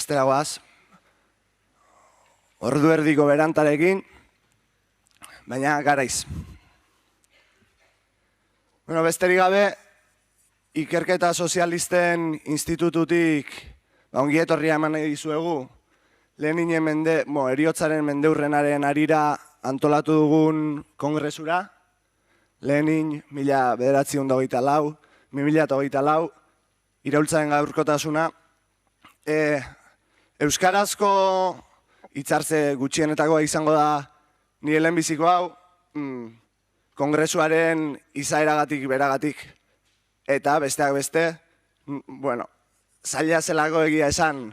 Astera goaz, ordu erdiko berantarekin, baina garaiz. Besterik gabe, Ikerketa Sozialisten Institututik ongi etorria eman nahi dizuegu, Leninen heriotzaren mendeurrenaren harira antolatu dugun kongresura, Lenin 1924, 2024, iraultzaren gaurkotasuna. Euskarazko hitzartze gutxienetakoa izango da nire lehenbiziko hau, kongresuaren izaeragatik beragatik. Eta besteak beste, zaila zelako egia esan,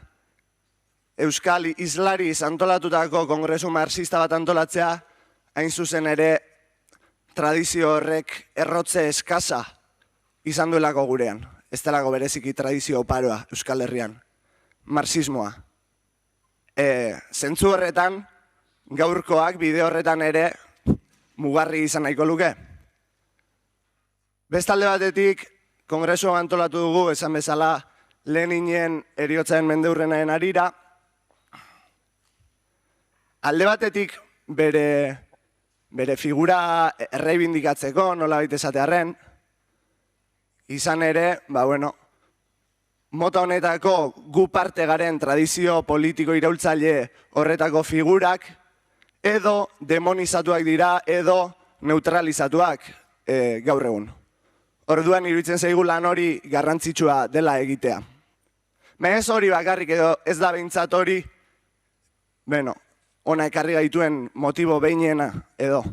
Euskal Islariz antolatutako kongresu marxista bat antolatzea, hain zuzen ere tradizio horrek errotze eskasa izan duelako gurean. Ez delako bereziki tradizio oparoa Euskal Herrian, marxismoa. Zentzu horretan, gaurkoak bide horretan ere mugarri izan nahiko luke. Bestalde batetik, kongresua antolatu dugu, esan bezala, Leninen heriotzaren mendeurrenaren harira. Alde batetik, bere figura erreibindikatzeko, nolabait esatearren, izan ere, mota honetako gu parte garen tradizio politiko iraultzaile horretako figurak edo demonizatuak dira edo neutralizatuak gaur egun. Orduan iruditzen zaigu lan hori garrantzitsua dela egitea. Baina ez hori bakarrik edo ez da behintzat hori, ona ekarri gaituen motibo behinena edo.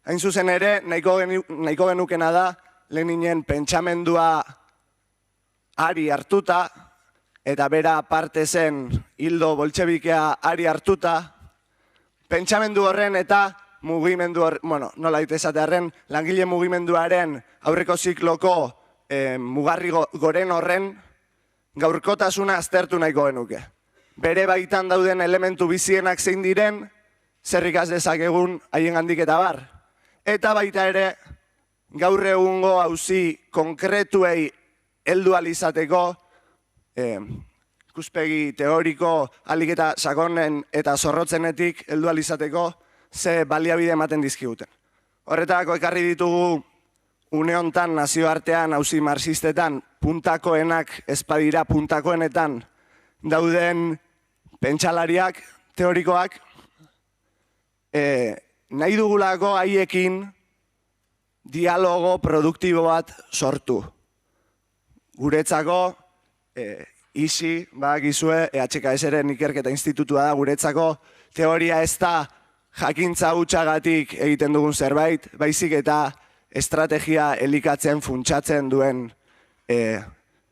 Hain zuzen ere, nahiko genukena da, Leninen pentsamendua ari hartuta, eta bera parte zen hildo boltxebikea ari hartuta, pentsamendu horren eta mugimendu horren, nola esatearren, langile mugimenduaren aurreko zikloko mugarri goren horren gaurkotasuna aztertu nahiko genuke. Bere baitan dauden elementu bizienak zein diren, zer ikas dezakegun haien gandik eta bar. Eta baita ere, gaur egungo auzi konkretuei heldu ahal izateko, ikuspegi teoriko ahalik eta sakonen eta zorrotzenetik heldu ahal izateko, ze baliabide ematen dizkiguten. Horretarako ekarri ditugu une hontan nazioartean auzi marxistetan puntakoenak ezpadira puntakoenetan dauden pentsalariak, teorikoak, nahi dugulako haiekin dialogo produktibo bat sortu. Guretzako, ISI, bakizue, EHKS-ren ikerketa institutua da, guretzako teoria ez da jakintza hutsagatik egiten dugun zerbait, baizik eta estrategia elikatzen, funtsatzen duen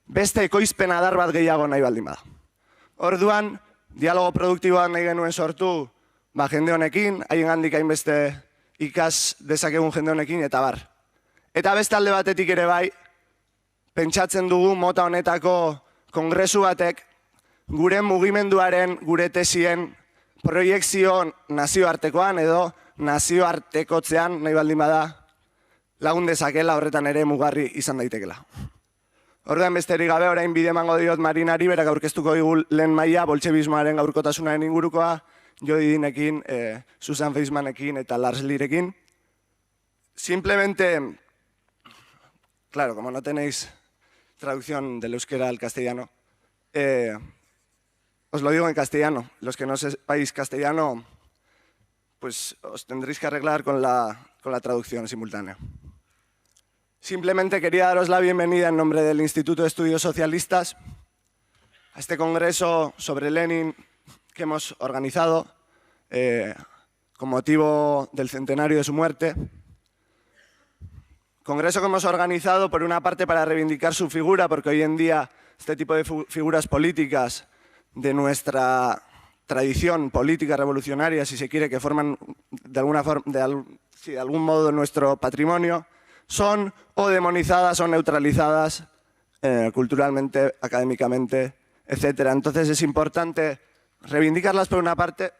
beste ekoizpen adar bat gehiago nahi baldin bada. Orduan, dialogo produktiboa nahi genuen sortu, jende honekin, haien handik hainbeste ikas dezakegun jende honekin, eta bar. Eta beste alde batetik ere bai, pentsatzen dugu mota honetako kongresu batek, gure mugimenduaren, gure tesien proiekzio nazioartekoan edo nazioartekotzean, nahi baldin bada, lagun dezakela horretan ere mugarri izan daitekela. Orduan besterik gabe, orain bide emango diot Marinari, berak aurkeztuko digu lehen maila, boltxebismoaren gaurkotasunaren ingurukoa, Jodinekin, Susan Weissmanekin eta Lars lirekin. Simplemente, claro, como no tenéis traducción del euskera al castellano, os lo digo en castellano. Los que no sepáis castellano, pues os tendréis que arreglar con la traducción simultánea. Simplemente quería daros la bienvenida en nombre del Instituto de Estudios Socialistas a este congreso sobre Lenin que hemos organizado con motivo del centenario de su muerte. Congreso que hemos organizado por una parte para reivindicar su figura, porque hoy en día este tipo de figuras políticas de nuestra tradición política revolucionaria, si se quiere, que forman de algún modo nuestro patrimonio, son o demonizadas o neutralizadas culturalmente, académicamente, etc. Entonces es importante reivindicarlas por una parte,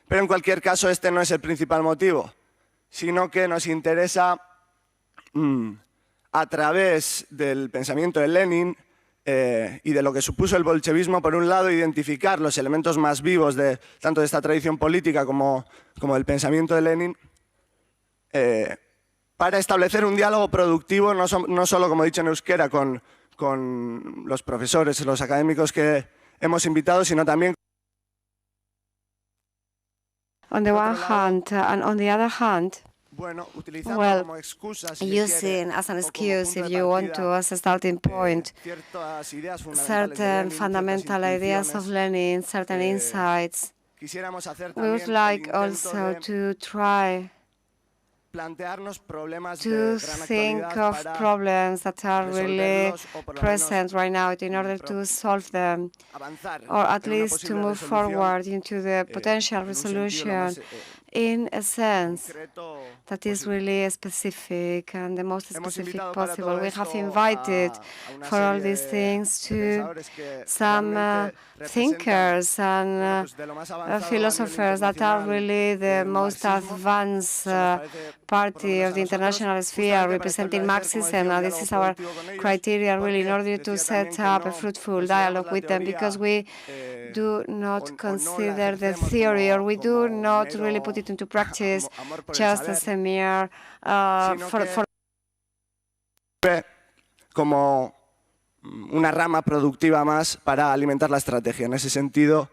pero en cualquier caso este no es el principal motivo, sino que nos interesa a través del pensamiento de Lenin y de lo que supuso el bolchevismo, por un lado, identificar los elementos más vivos tanto de esta tradición política como del pensamiento de Lenin, para establecer un diálogo productivo, no solo, como he dicho en euskera, con los profesores, los académicos que hemos invitado, sino también on the one hand, and on the other hand, well, using as an excuse, if you want to, as a starting point, certain fundamental ideas of Lenin, certain insights. We would like also to try to think of problems that are really present right now in order to solve them, or at least to move forward into the potential resolution in a sense that is really specific and the most specific possible. We have invited for all these things to some thinkers and philosophers that are really the most advanced party of the international sphere representing Marxism. And this is our criteria really in order to set up a fruitful dialogue with them, because we do not consider the theory, or we do not really put it into practice just as a mere como una rama productiva más para alimentar la estrategia. En ese sentido,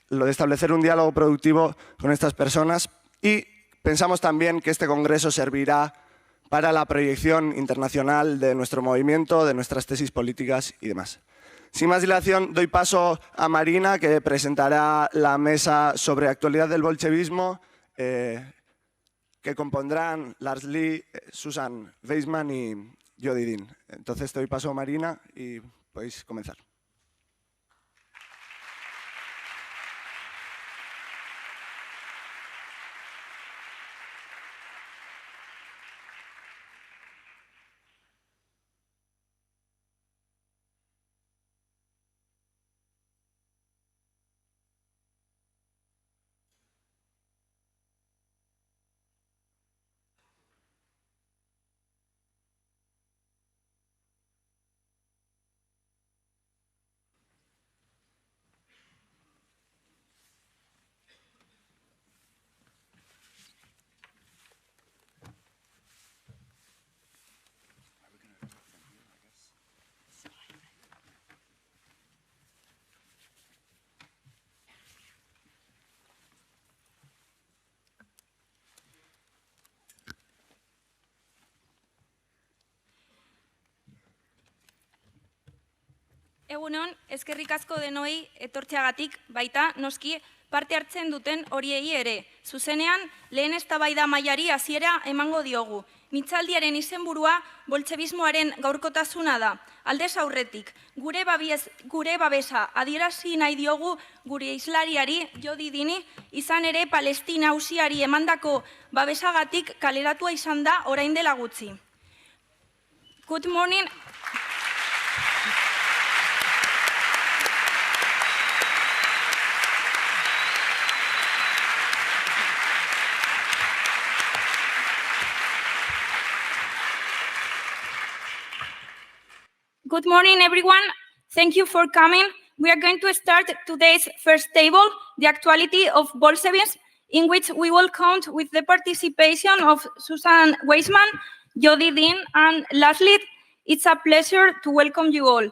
lo de establecer un diálogo productivo con estas personas, y pensamos también que este congreso servirá para la proyección internacional de nuestro movimiento, de nuestras tesis políticas y demás. Sin más dilación, doy paso a Marina, que presentará la mesa sobre actualidad del bolchevismo, que compondrán Lars, Susan Weissman y Jodi. Entonces doy paso a Marina y podéis comenzar. Egunon, eskerrik asko denoi etortzeagatik, baita noski parte hartzen duten horiei ere. Zuzenean, lehen eztabaida mailari hasiera emango diogu. Mintzaldiaren izenburua boltxebismoaren gaurkotasuna da. Aldez aurretik, gure babesa adierazi nahi diogu gure hizlariari Jodi, izan ere Palestina auziari emandako babesagatik kaleratua izan da orain dela gutxi. Good morning. Good morning, everyone. Thank you for coming. We are going to start today's first table, the actuality of Bolshevism, in which we will count with the participation of Susan Weissman, Jodi, and Lars. It's a pleasure to welcome you all.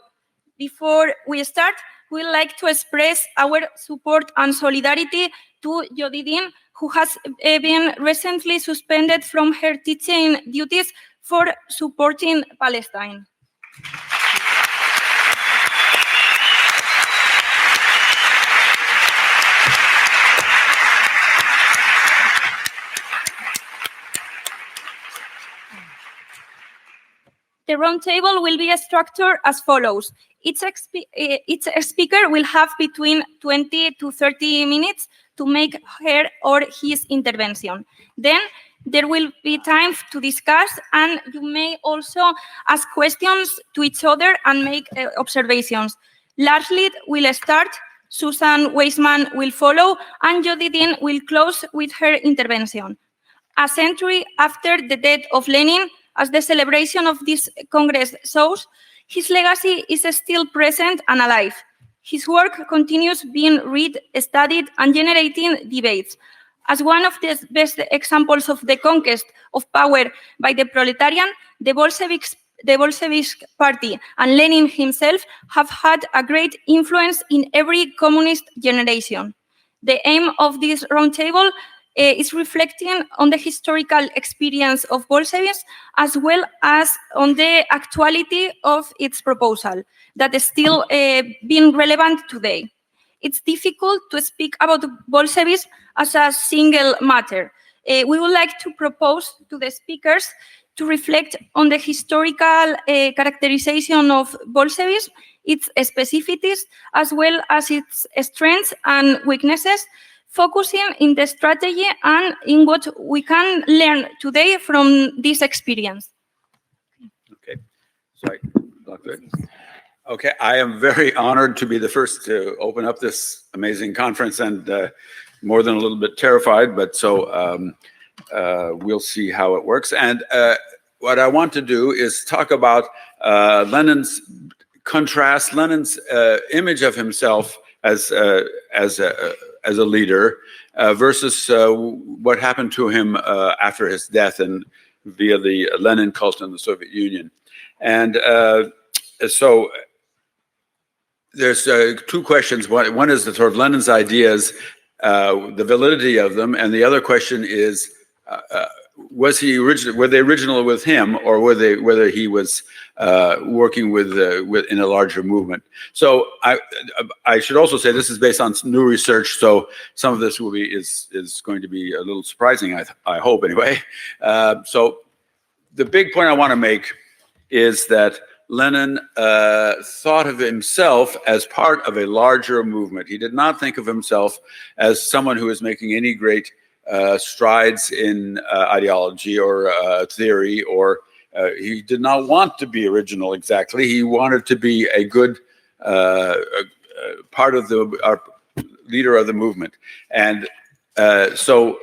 Before we start, we'd like to express our support and solidarity to Jodi, who has been recently suspended from her teaching duties for supporting Palestine. The roundtable will be structured as follows. Each speaker will have between 20 to 30 minutes to make her or his intervention. Then there will be time to discuss, and you may also ask questions to each other and make observations. Lars will start, Susan Weissman will follow, and Jodi will close with her intervention. A century after the death of Lenin, As the celebration of this Congress shows, his legacy is still present and alive. His work continues being read, studied, and generating debates. As one of the best examples of the conquest of power by the proletariat, the Bolshevik Party and Lenin himself have had a great influence in every communist generation. The aim of this roundtable is reflecting on the historical experience of Bolshevism as well as on the actuality of its proposal that is still being relevant today. It's difficult to speak about Bolshevism as a single matter. We would like to propose to the speakers to reflect on the historical characterization of Bolshevism, its specificities, as well as its strengths and weaknesses, focusing in the strategy and in what we can learn today from this experience. Okay, sorry, Doctor. Okay, I am very honored to be the first to open up this amazing conference, and more than a little bit terrified, but so we'll see how it works. And what I want to do is talk about Lenin's image of himself as a leader versus what happened to him after his death and via the Lenin cult in the Soviet Union. And so there's two questions. One is the sort of Lenin's ideas, the validity of them, and the other question is, were they original with him, or whether he was working with in a larger movement? So I should also say this is based on new research, so some of this is going to be a little surprising, I hope anyway. So the big point I want to make is that Lenin thought of himself as part of a larger movement. He did not think of himself as someone who was making any great strides in ideology or theory, or he did not want to be original exactly. He wanted to be a good part of our leader of the movement. And so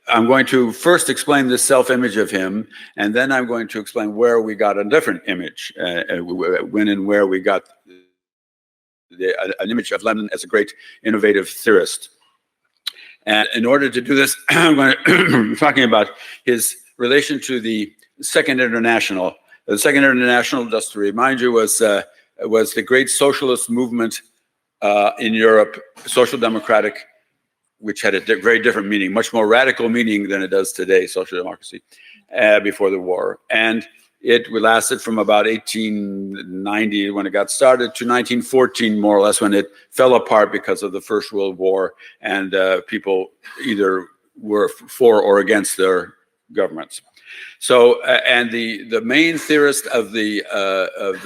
I'm going to first explain this self-image of him, and then I'm going to explain where we got a different image, when and where we got an image of Lenin as a great innovative theorist. And in order to do this, I'm going to be talking about his relation to the Second International. The Second International, just to remind you, was the great socialist movement in Europe, social democratic, which had a very different meaning, much more radical meaning than it does today, social democracy, before the war. And it lasted from about 1890, when it got started, to 1914, more or less, when it fell apart because of the First World War, and people either were for or against their governments. So, and the main theorist of the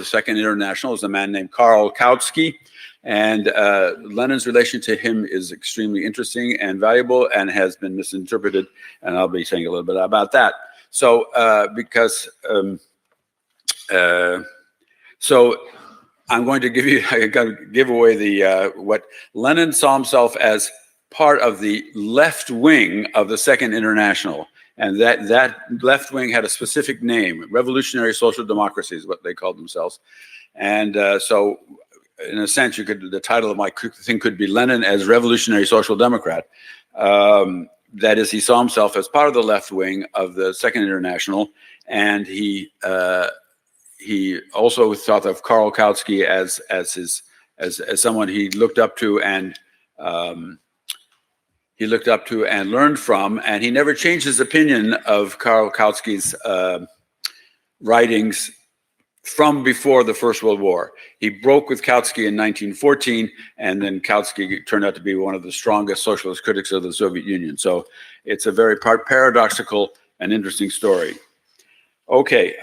Second International is a man named Karl Kautsky. And Lenin's relation to him is extremely interesting and valuable, and has been misinterpreted, and I'll be saying a little bit about that. So, so I'm going to give away the what Lenin saw himself as part of the left wing of the Second International, and that left wing had a specific name: Revolutionary Social Democracy is what they called themselves, and so. In a sense, the title of my thing could be Lenin as Revolutionary Social Democrat. That is, he saw himself as part of the left wing of the Second International, and he also thought of Karl Kautsky as someone he looked up to and learned from, and he never changed his opinion of Karl Kautsky's writings from before the First World War. He broke with Kautsky in 1914, and then Kautsky turned out to be one of the strongest socialist critics of the Soviet Union. So it's a very paradoxical and interesting story. Okay,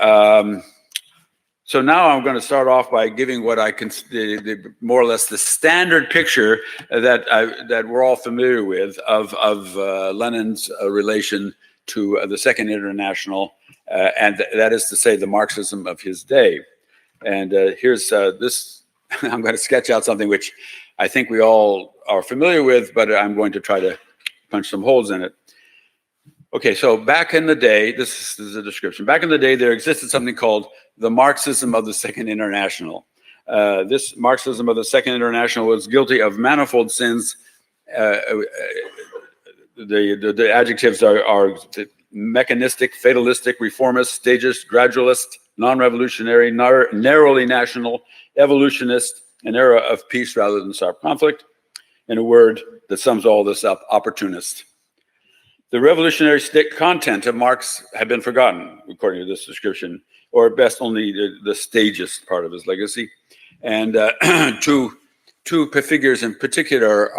so now I'm going to start off by giving what I consider more or less the standard picture that we're all familiar with of Lenin's relation to the Second International, and that is to say, the Marxism of his day. And here's this. I'm going to sketch out something which I think we all are familiar with, but I'm going to try to punch some holes in it. Okay, so back in the day, this is a description. Back in the day, there existed something called the Marxism of the Second International. This Marxism of the Second International was guilty of manifold sins. The adjectives are mechanistic, fatalistic, reformist, stagist, gradualist, non-revolutionary, narrowly national, evolutionist, an era of peace rather than sharp conflict. In a word that sums all this up, opportunist. The revolutionary content of Marx had been forgotten, according to this description, or at best only the stagist part of his legacy. And two figures in particular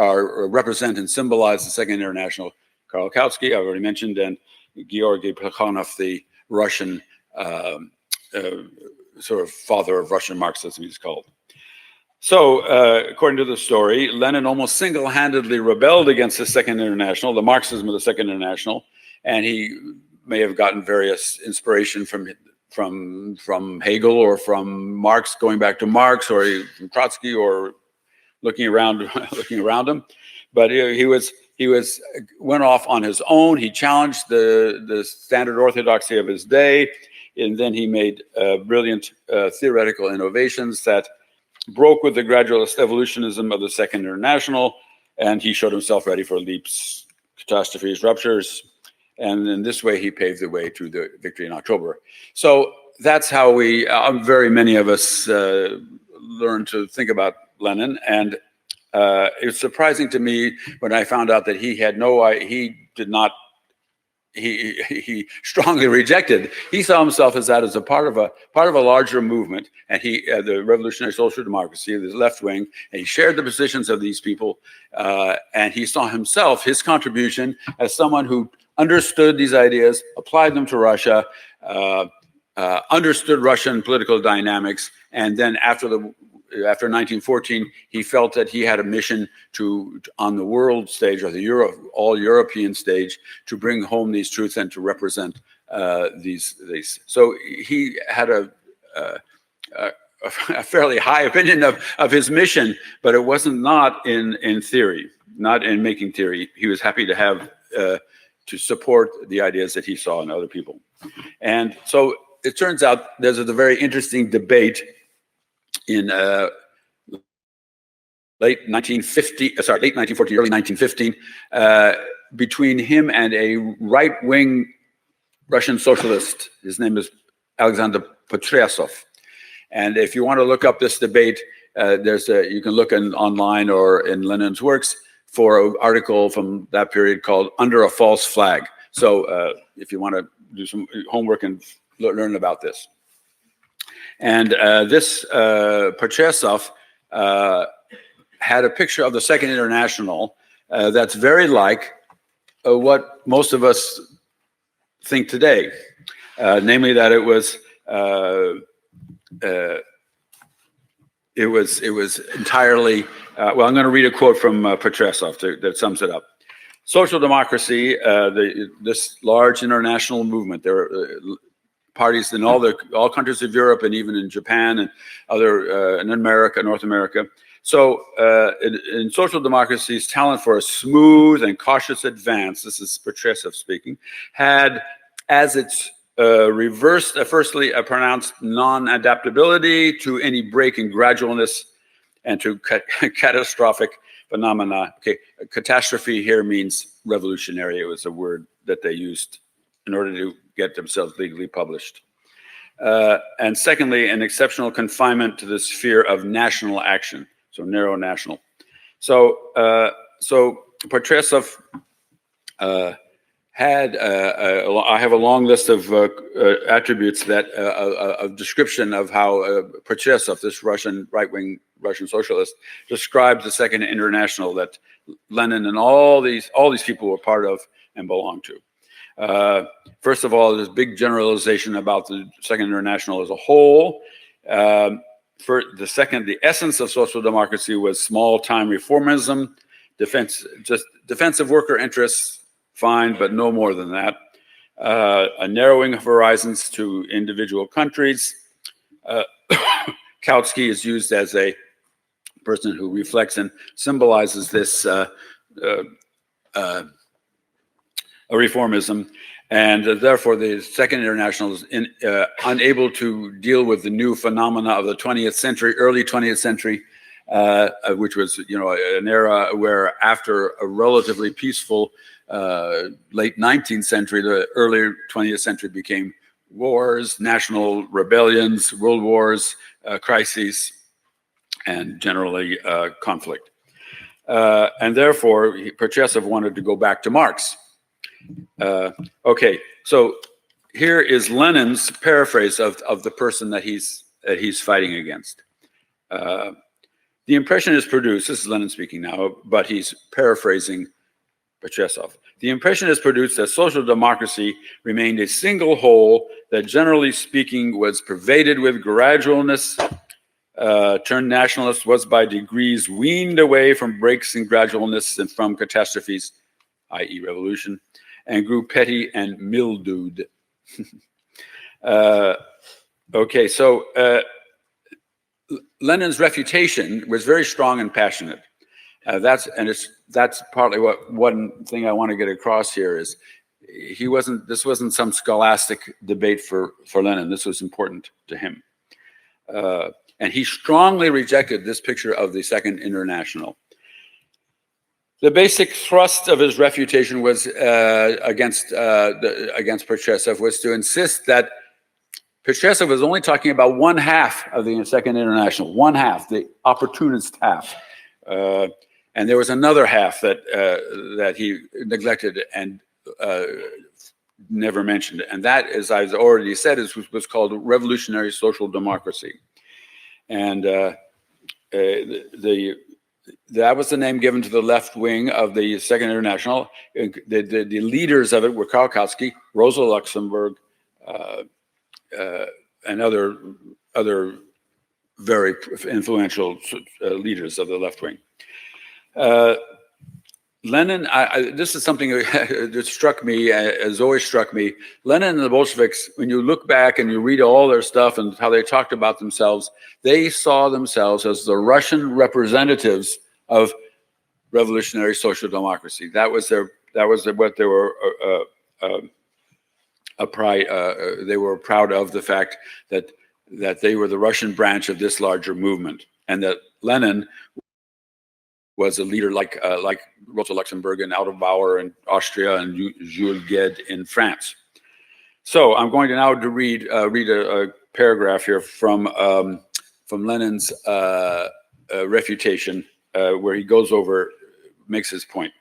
represent and symbolize the Second International: Karl Kautsky, I've already mentioned, and Georgy Plekhanov, the Russian sort of father of Russian Marxism, he's called. So, according to the story, Lenin almost single-handedly rebelled against the Second International, the Marxism of the Second International, and he may have gotten various inspiration from Hegel or from Marx, going back to Marx, or from Trotsky, or looking around him. But he went off on his own. He challenged the standard orthodoxy of his day, and then he made brilliant theoretical innovations that broke with the gradualist evolutionism of the Second International, and he showed himself ready for leaps, catastrophes, ruptures, and in this way he paved the way to the victory in October. So that's how very many of us learned to think about Lenin, and it's surprising to me when I found out that he strongly rejected. He saw himself as a part of a larger movement, and the revolutionary social democracy, the left wing, and he shared the positions of these people, and he saw himself, his contribution, as someone who understood these ideas, applied them to Russia, understood Russian political dynamics, and then after 1914, he felt that he had a mission on the world stage, or the all European stage, to bring home these truths and to represent these. So he had a fairly high opinion of his mission, but it wasn't not in theory, not in making theory. He was happy to have to support the ideas that he saw in other people. And so it turns out there's a very interesting debate in late 1914, early 1915, between him and a right-wing Russian socialist. His name is Alexander Potresov. And if you want to look up this debate, you can look online or in Lenin's works for an article from that period called "Under a False Flag." So if you want to do some homework and learn about this. And this Potresov had a picture of the Second International that's very like what most of us think today, namely that it was entirely. Well, I'm going to read a quote from Potresov that sums it up. Social democracy, this large international movement. There are parties in all countries of Europe, and even in Japan and in America, North America. So in social democracy's talent for a smooth and cautious advance, this is Potresov speaking, had as its reversed, firstly, a pronounced non-adaptability to any break in gradualness and to catastrophic phenomena. Okay, catastrophe here means revolutionary. It was a word that they used in order to get themselves legally published. And secondly, an exceptional confinement to the sphere of national action, so narrow national. So Potresov had, I have a long list of attributes that, of description of how Potresov, this right-wing Russian socialist, describes the Second International that Lenin and all these people were part of and belonged to. First of all, there's big generalization about the Second International as a whole. The essence of social democracy was small-time reformism, defense of worker interests, fine, but no more than that. A narrowing of horizons to individual countries. Kautsky is used as a person who reflects and symbolizes this reformism, and therefore the Second International is unable to deal with the new phenomena of the 20th century, early 20th century, which was, an era where after a relatively peaceful late 19th century, the early 20th century became wars, national rebellions, world wars, crises, and generally conflict. And therefore, Prochasev wanted to go back to Marx. Okay, so here is Lenin's paraphrase of the person that he's fighting against. The impression is produced, this is Lenin speaking now, but he's paraphrasing Prochasev. The impression is produced that social democracy remained a single whole that, generally speaking, was pervaded with gradualness, turned nationalist, was by degrees weaned away from breaks in gradualness and from catastrophes, i.e. revolution, and grew petty and mildewed. Okay, so Lenin's refutation was very strong and passionate. That's partly one thing I want to get across here is this wasn't some scholastic debate for Lenin. This was important to him. And he strongly rejected this picture of the Second International. The basic thrust of his refutation was against Prochasev was to insist that Prochasev was only talking about one half of the Second International, one half, the opportunist half. And there was another half that he neglected and never mentioned. And that, as I've already said, was called revolutionary social democracy. And that was the name given to the left wing of the Second International. The leaders of it were Karl Kautsky, Rosa Luxemburg, and other very influential leaders of the left wing. Lenin, this is something that struck me, has always struck me. Lenin and the Bolsheviks, when you look back and you read all their stuff and how they talked about themselves, they saw themselves as the Russian representatives of revolutionary social democracy. That was what they were they were proud of, the fact that they were the Russian branch of this larger movement, and that Lenin was a leader like Rosa Luxemburg and Bauer in Austria and Jules Gued in France. So I'm going to now read a paragraph here from Lenin's refutation, where he makes his point.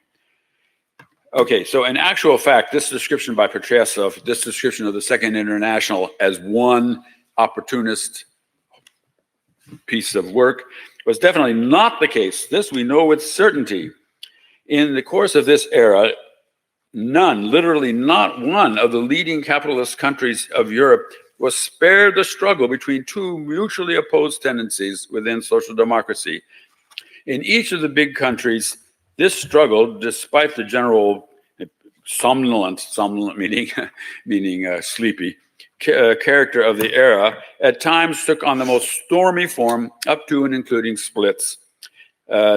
Okay, so in actual fact, this description by Prochasev, this description of the Second International as one opportunist piece of work, was definitely not the case. This we know with certainty. In the course of this era, none, literally not one, of the leading capitalist countries of Europe was spared the struggle between two mutually opposed tendencies within social democracy. In each of the big countries, this struggle, despite the general somnolent meaning sleepy, character of the era, at times took on the most stormy form, up to and including splits.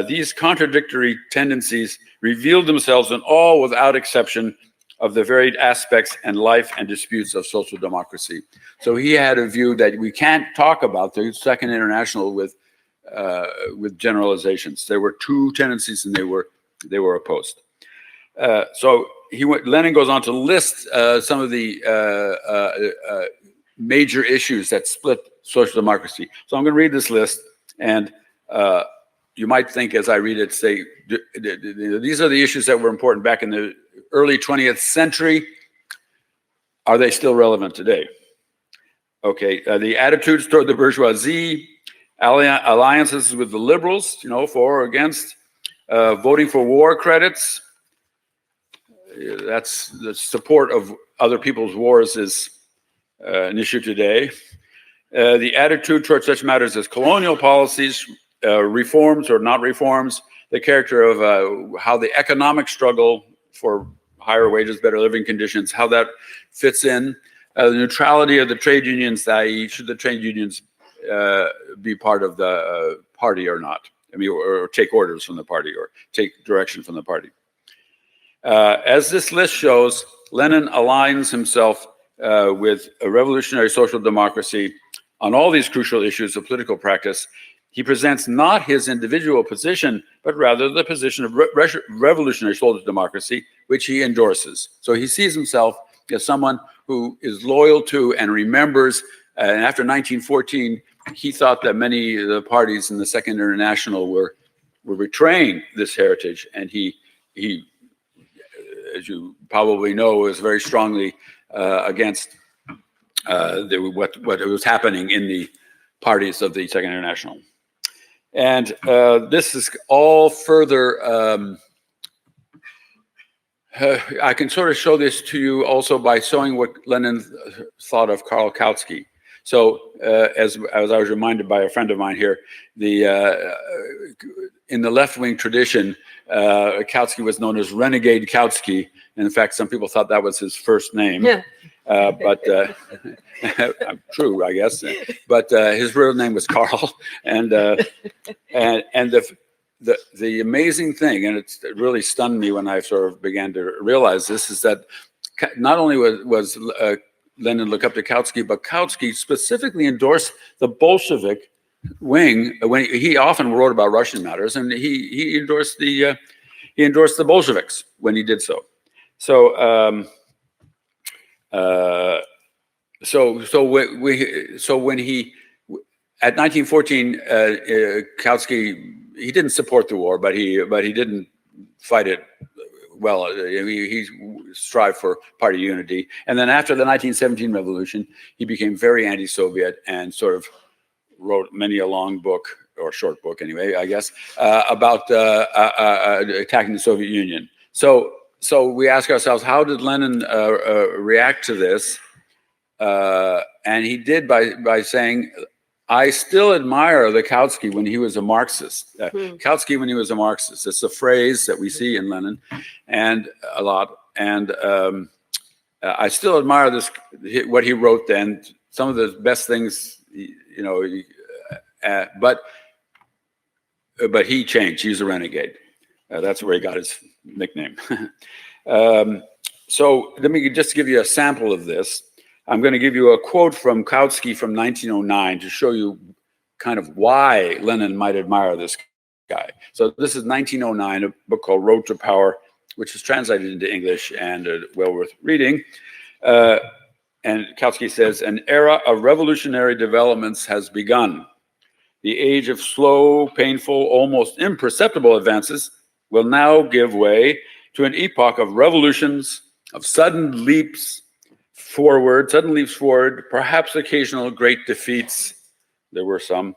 These contradictory tendencies revealed themselves in all, without exception, of the varied aspects and life and disputes of social democracy. So he had a view that we can't talk about the Second International with generalizations. There were two tendencies, and they were opposed. So Lenin goes on to list some of the major issues that split social democracy. So I'm going to read this list, and you might think as I read it, say, these are the issues that were important back in the early 20th century. Are they still relevant today? Okay, the attitudes toward the bourgeoisie, alliances with the liberals, for or against, voting for war credits. That's the support of other people's wars is an issue today. The attitude towards such matters as colonial policies, reforms or not reforms, the character of how the economic struggle for higher wages, better living conditions, how that fits in, the neutrality of the trade unions, i.e. should the trade unions be part of the party or not? I mean, or take orders from the party or take direction from the party. As this list shows, Lenin aligns himself with a revolutionary social democracy on all these crucial issues of political practice. He presents not his individual position, but rather the position of revolutionary social democracy, which he endorses. So he sees himself as someone who is loyal to and remembers. And after 1914, he thought that many of the parties in the Second International were betraying this heritage, and he, as you probably know, was very strongly against what was happening in the parties of the Second International. And this is all further, I can sort of show this to you also by showing what Lenin thought of Karl Kautsky. So as I was reminded by a friend of mine here, in the left-wing tradition, Kautsky was known as Renegade Kautsky. And in fact, some people thought that was his first name. Yeah. But true, I guess. But his real name was Karl, and the amazing thing, and it really stunned me when I sort of began to realize this, is that not only was Lenin look up to Kautsky, but Kautsky specifically endorsed the Bolshevik wing when he often wrote about Russian matters, and he endorsed the Bolsheviks when he did so. So when he at 1914, Kautsky, he didn't support the war, but he didn't fight it well. He strived for party unity, and then after the 1917 revolution, he became very anti-Soviet and sort of wrote many a long book, or short book anyway, I guess, about attacking the Soviet Union. So we ask ourselves, how did Lenin react to this? And he did by saying, I still admire the Kautsky when he was a Marxist. Kautsky when he was a Marxist. It's a phrase that we see in Lenin and a lot. And I still admire this, what he wrote then. Some of the best things, but he changed. He's a renegade. That's where he got his nickname. So let me just give you a sample of this. I'm going to give you a quote from Kautsky from 1909 to show you kind of why Lenin might admire this guy. So this is 1909, a book called Road to Power, which is translated into English and well worth reading. And Kautsky says, an era of revolutionary developments has begun. The age of slow, painful, almost imperceptible advances will now give way to an epoch of revolutions, of sudden leaps forward, perhaps occasional great defeats. There were some.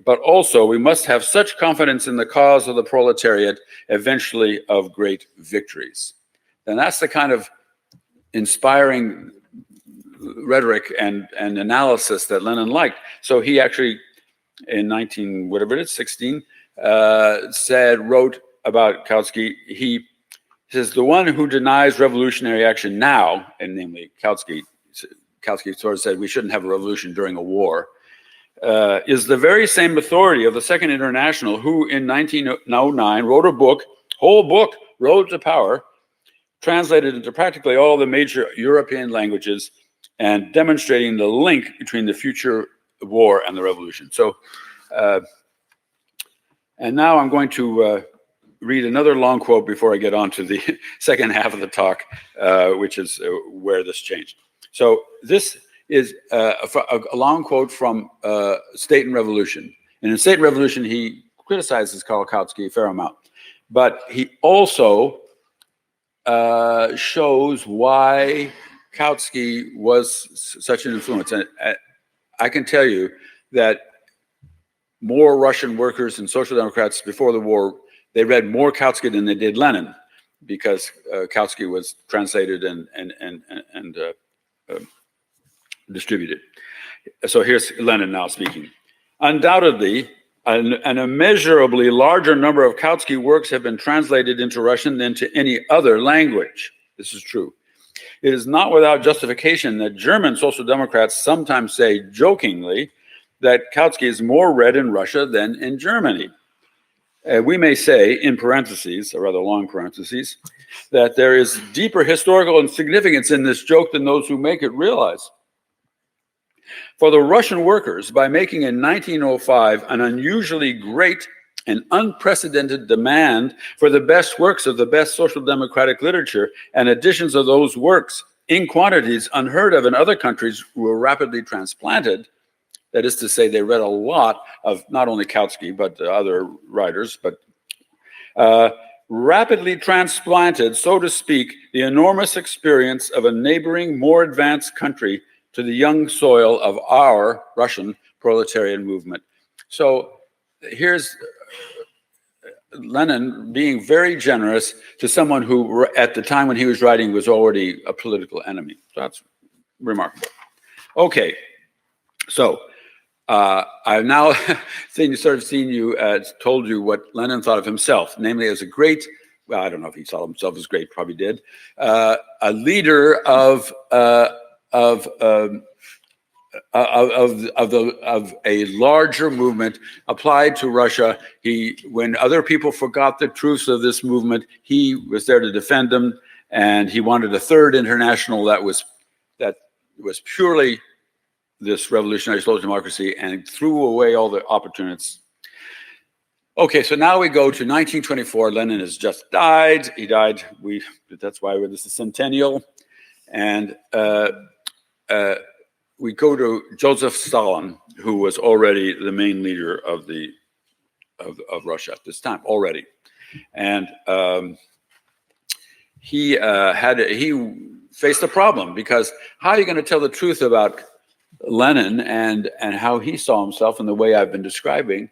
But also, we must have such confidence in the cause of the proletariat, eventually of great victories. And that's the kind of inspiring rhetoric and analysis that Lenin liked. So he actually, in 16, wrote about Kautsky. He says, the one who denies revolutionary action now, and namely Kautsky sort of said we shouldn't have a revolution during a war, is the very same authority of the Second International who in 1909 wrote a whole book, Road to Power, translated into practically all the major European languages and demonstrating the link between the future war and the revolution. So, and now I'm going to read another long quote before I get on to the second half of the talk, which is where this changed. So this is a long quote from State and Revolution. And in State and Revolution, he criticizes Karl Kautsky a fair amount. But he also shows why Kautsky was such an influence. And I can tell you that more Russian workers and social democrats before the war, they read more Kautsky than they did Lenin, because Kautsky was translated and distributed. So here's Lenin now speaking. Undoubtedly, an immeasurably larger number of Kautsky works have been translated into Russian than to any other language. This is true. It is not without justification that German social democrats sometimes say jokingly that Kautsky is more read in Russia than in Germany. we may say, in parentheses, or rather long parentheses, that there is deeper historical significance in this joke than those who make it realize. For the Russian workers, by making in 1905 an unusually great and unprecedented demand for the best works of the best social democratic literature and editions of those works in quantities unheard of in other countries were rapidly transplanted. That is to say, they read a lot of not only Kautsky, but other writers, but rapidly transplanted, so to speak, the enormous experience of a neighboring, more advanced country to the young soil of our Russian proletarian movement. So here's Lenin being very generous to someone who, at the time when he was writing, was already a political enemy. So that's remarkable. Okay, so I've now told you what Lenin thought of himself, namely as a great, well, I don't know if he saw himself as great, probably did, a leader of a larger movement applied to Russia. When other people forgot the truths of this movement, he was there to defend them, and he wanted a third international that was purely this revolutionary social democracy, and threw away all the opportunists. Okay, so now we go to 1924. Lenin has just died. He died. That's why this is centennial, and we go to Joseph Stalin, who was already the main leader of Russia at this time already, and he faced a problem, because how are you going to tell the truth about Lenin and how he saw himself in the way I've been describing,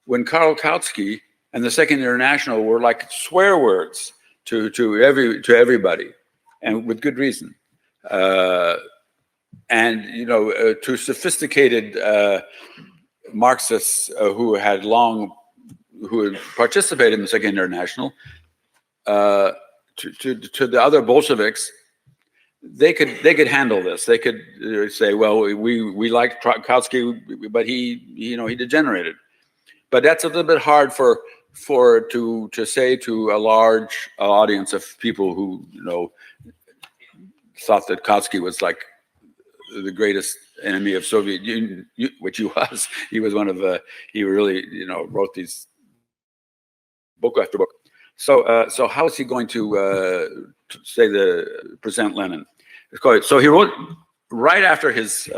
when Karl Kautsky and the Second International were like swear words to everybody, and with good reason. And to sophisticated Marxists who had participated in the Second International, to the other Bolsheviks, they could handle this. They could say, well, we like Kautsky, but he degenerated. But that's a little bit hard to say to a large audience of people who thought that Kautsky was like the greatest enemy of Soviet Union, which he was. He was one of he really wrote these book after book. So how is he going to present Lenin? So he wrote right after his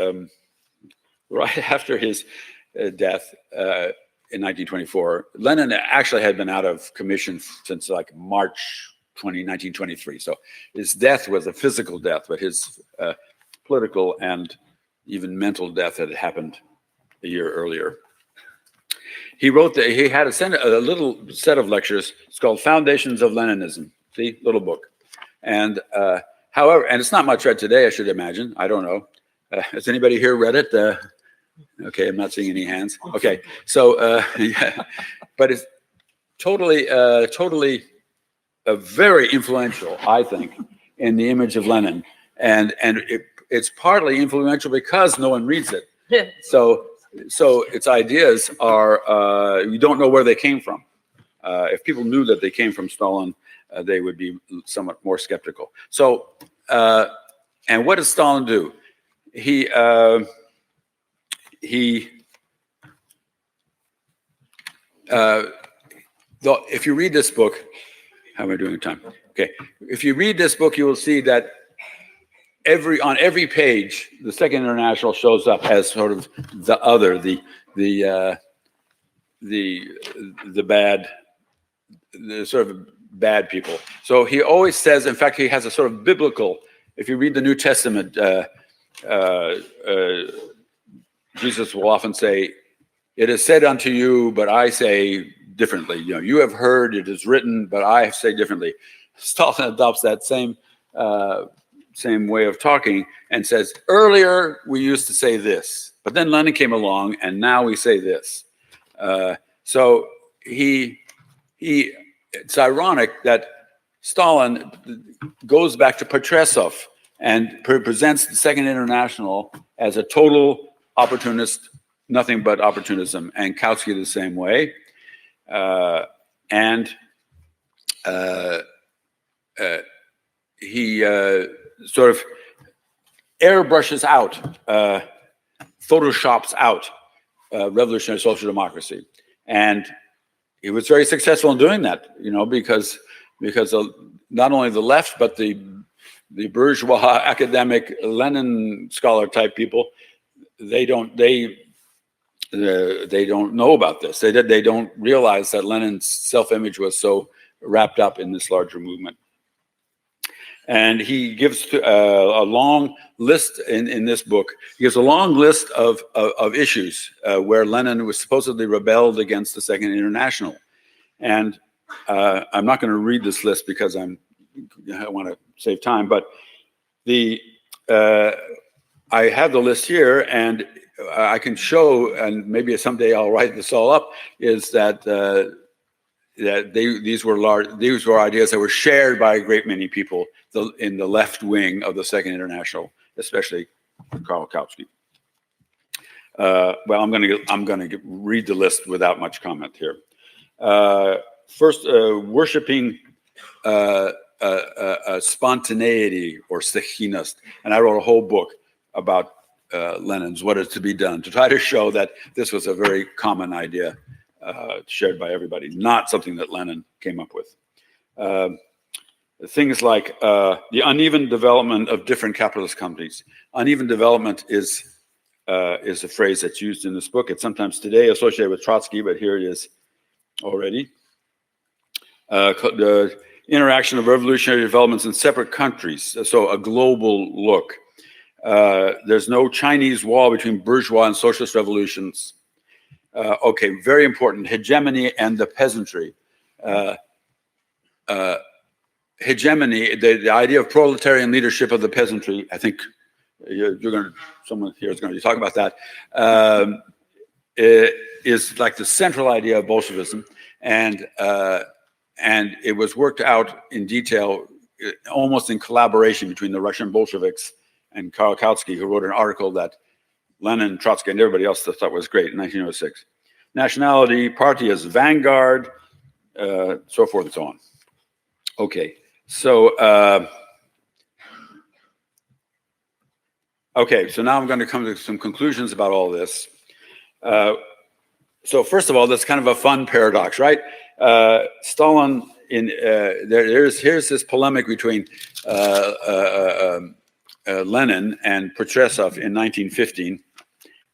death in 1924. Lenin actually had been out of commission since like March 1923. So his death was a physical death, but his political and even mental death had happened a year earlier. He had a little set of lectures. It's called Foundations of Leninism. See, little book. And however, and it's not much read today, I should imagine. I don't know. Has anybody here read it? Okay, I'm not seeing any hands. Okay, so yeah, but it's totally very influential, I think, in the image of Lenin, and it's partly influential because no one reads it. Yeah. So its ideas are you don't know where they came from. If people knew that they came from Stalin, they would be somewhat more skeptical. So, and what does Stalin do? If you read this book, how am I doing in time? Okay, if you read this book, you will see that on every page, the Second International shows up as sort of the other, the bad, the sort of bad people. So he always says, in fact, he has a sort of biblical. If you read the New Testament, Jesus will often say, "It is said unto you, but I say differently. You have heard, it is written, but I say differently." Stalin adopts that same way of talking and says, "Earlier we used to say this, but then Lenin came along, and now we say this." So it's ironic that Stalin goes back to Potresov and presents the Second International as a total opportunist, nothing but opportunism, and Kautsky the same way. and he sort of airbrushes out, photoshops out revolutionary social democracy. And he was very successful in doing that, because not only the left, but the bourgeois academic Lenin scholar type people, they don't know about this. They don't realize that Lenin's self-image was so wrapped up in this larger movement. And he gives a long list in this book. He gives a long list of issues where Lenin was supposedly rebelled against the Second International. And I'm not going to read this list because I want to save time. But I have the list here, and I can show, and maybe someday I'll write this all up, is that these were ideas that were shared by a great many people in the left wing of the Second International, especially Karl Kautsky. Well, I'm going to read the list without much comment here. First, worshiping spontaneity or stechinost, and I wrote a whole book about Lenin's What Is to Be Done to try to show that this was a very common idea shared by everybody, not something that Lenin came up with. Things like the uneven development of different capitalist companies. Uneven development is a phrase that's used in this book. It's sometimes today associated with Trotsky, but here it is already. The interaction of revolutionary developments in separate countries, so a global look. There's no Chinese wall between bourgeois and socialist revolutions. Okay, very important, hegemony and the peasantry. Hegemony, the idea of proletarian leadership of the peasantry, I think someone here is going to talk about that, is like the central idea of Bolshevism, and it was worked out in detail, almost in collaboration between the Russian Bolsheviks and Karl Kautsky, who wrote an article that Lenin, Trotsky, and everybody else thought was great in 1906. Nationality, party as vanguard, so forth and so on. Okay, so now I'm going to come to some conclusions about all this. So first of all, that's kind of a fun paradox, right? Stalin, here's this polemic between Lenin and Potresov in 1915,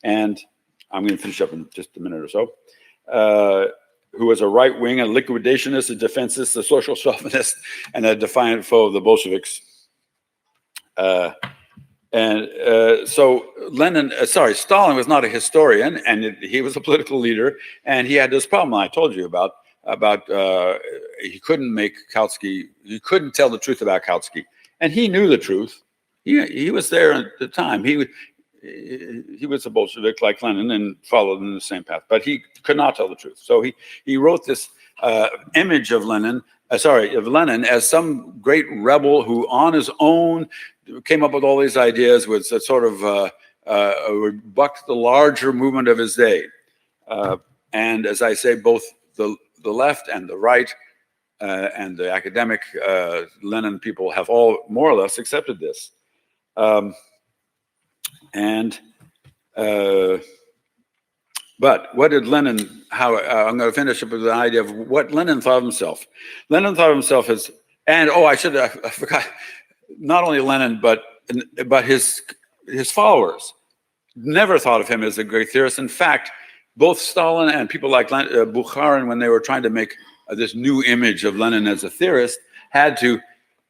and I'm going to finish up in just a minute or so, who was a right wing, a liquidationist, a defensist, a social chauvinist, and a defiant foe of the Bolsheviks. So Stalin was not a historian, and he was a political leader, and he had this problem I told you about he couldn't make Kautsky, he couldn't tell the truth about Kautsky, and he knew the truth. He was there at the time. He was a Bolshevik like Lenin and followed in the same path, but he could not tell the truth. So he wrote this image of Lenin as some great rebel who, on his own, came up with all these ideas, with a sort of bucked the larger movement of his day. And as I say, both the left and the right and the academic Lenin people have all more or less accepted this. But what did Lenin, I'm going to finish up with the idea of what Lenin thought of himself. Lenin thought of himself as, I forgot, not only Lenin, but his followers never thought of him as a great theorist. In fact, both Stalin and people like Bukharin, when they were trying to make this new image of Lenin as a theorist, had to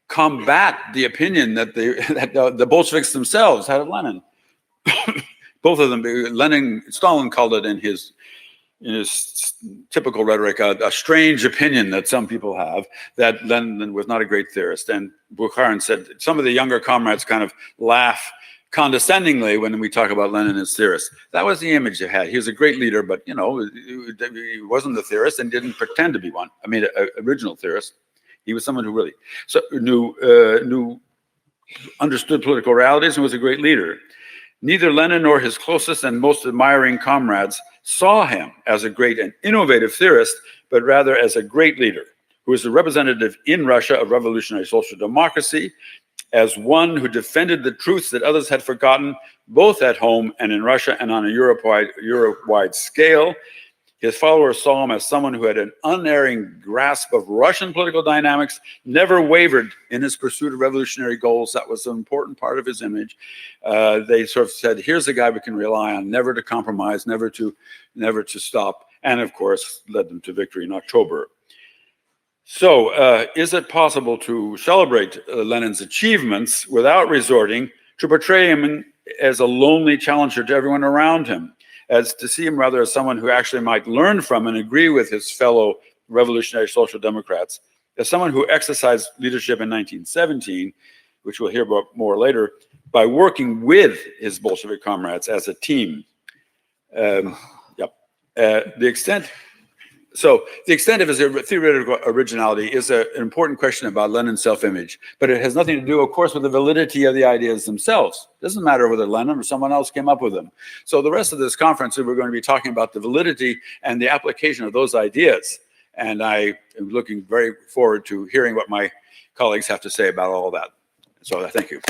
combat the opinion that the Bolsheviks themselves had of Lenin. Both of them, Stalin called it in his typical rhetoric a strange opinion that some people have, that Lenin was not a great theorist. And Bukharin said some of the younger comrades kind of laugh condescendingly when we talk about Lenin as theorist. That was the image they had. He was a great leader, but he wasn't a theorist and didn't pretend to be one. I mean, an original theorist. He was someone who really knew, understood political realities and was a great leader. Neither Lenin nor his closest and most admiring comrades saw him as a great and innovative theorist, but rather as a great leader who is a representative in Russia of revolutionary social democracy, as one who defended the truths that others had forgotten, both at home and in Russia and on a Europe-wide scale. His followers saw him as someone who had an unerring grasp of Russian political dynamics, never wavered in his pursuit of revolutionary goals. That was an important part of his image. They sort of said, here's a guy we can rely on, never to compromise, never to stop, and of course, led them to victory in October. So, is it possible to celebrate Lenin's achievements without resorting to portray him as a lonely challenger to everyone around him, as to see him rather as someone who actually might learn from and agree with his fellow revolutionary social democrats, as someone who exercised leadership in 1917, which we'll hear about more later, by working with his Bolshevik comrades as a team? The extent of his theoretical originality is an important question about Lenin's self-image, but it has nothing to do, of course, with the validity of the ideas themselves. It doesn't matter whether Lenin or someone else came up with them. So the rest of this conference, we're going to be talking about the validity and the application of those ideas. And I am looking very forward to hearing what my colleagues have to say about all that. So thank you.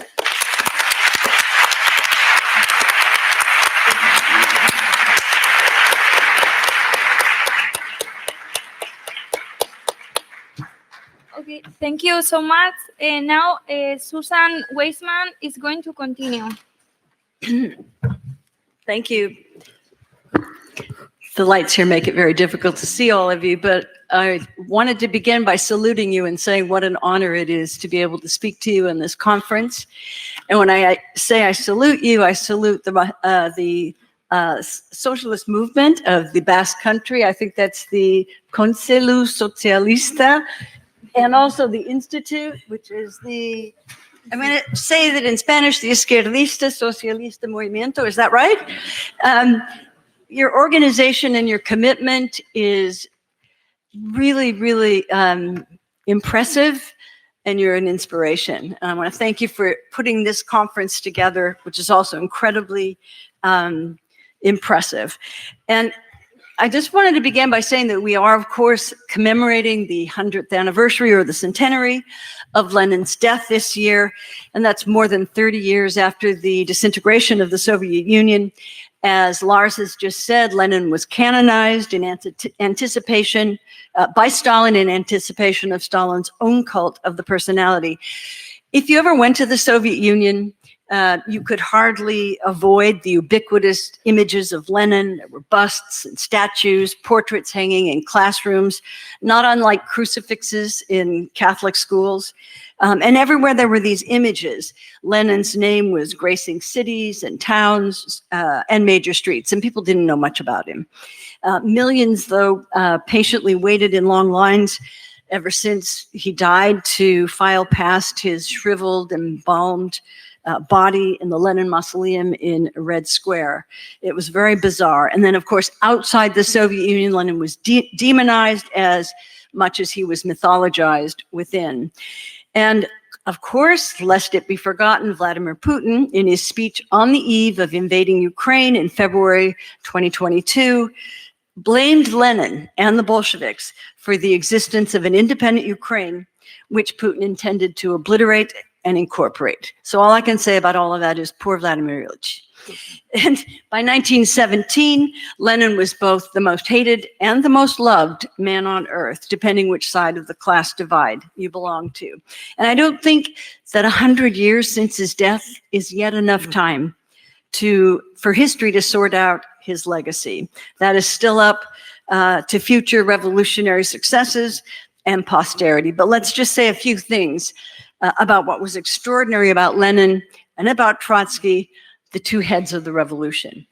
Okay, thank you so much. Now, Susan Weissman is going to continue. Thank you. The lights here make it very difficult to see all of you, but I wanted to begin by saluting you and saying what an honor it is to be able to speak to you in this conference. And when I say I salute you, I salute the socialist movement of the Basque Country. I think that's the Conselu Socialista, and also the Institute, which is the, I'm going to say that in Spanish, the Izquierdista Socialista Movimiento. Is that right? Your organization and your commitment is really, really impressive, and you're an inspiration. And I want to thank you for putting this conference together, which is also incredibly impressive. And I just wanted to begin by saying that we are, of course, commemorating the 100th anniversary or the centenary of Lenin's death this year. And that's more than 30 years after the disintegration of the Soviet Union. As Lars has just said, Lenin was canonized in anticipation by Stalin in anticipation of Stalin's own cult of the personality. If you ever went to the Soviet Union, you could hardly avoid the ubiquitous images of Lenin. There were busts and statues, portraits hanging in classrooms, not unlike crucifixes in Catholic schools. And everywhere there were these images. Lenin's name was gracing cities and towns and major streets, and people didn't know much about him. Millions, though, patiently waited in long lines ever since he died to file past his shriveled, embalmed body in the Lenin Mausoleum in Red Square. It was very bizarre. And then, of course, outside the Soviet Union, Lenin was demonized as much as he was mythologized within. And of course, lest it be forgotten, Vladimir Putin, in his speech on the eve of invading Ukraine in February 2022, blamed Lenin and the Bolsheviks for the existence of an independent Ukraine, which Putin intended to obliterate and incorporate. So all I can say about all of that is poor Vladimir Ilyich. And by 1917, Lenin was both the most hated and the most loved man on earth, depending which side of the class divide you belong to. And I don't think that 100 years since his death is yet enough time for history to sort out his legacy. That is still up to future revolutionary successes and posterity. But let's just say a few things about what was extraordinary about Lenin and about Trotsky, the two heads of the revolution.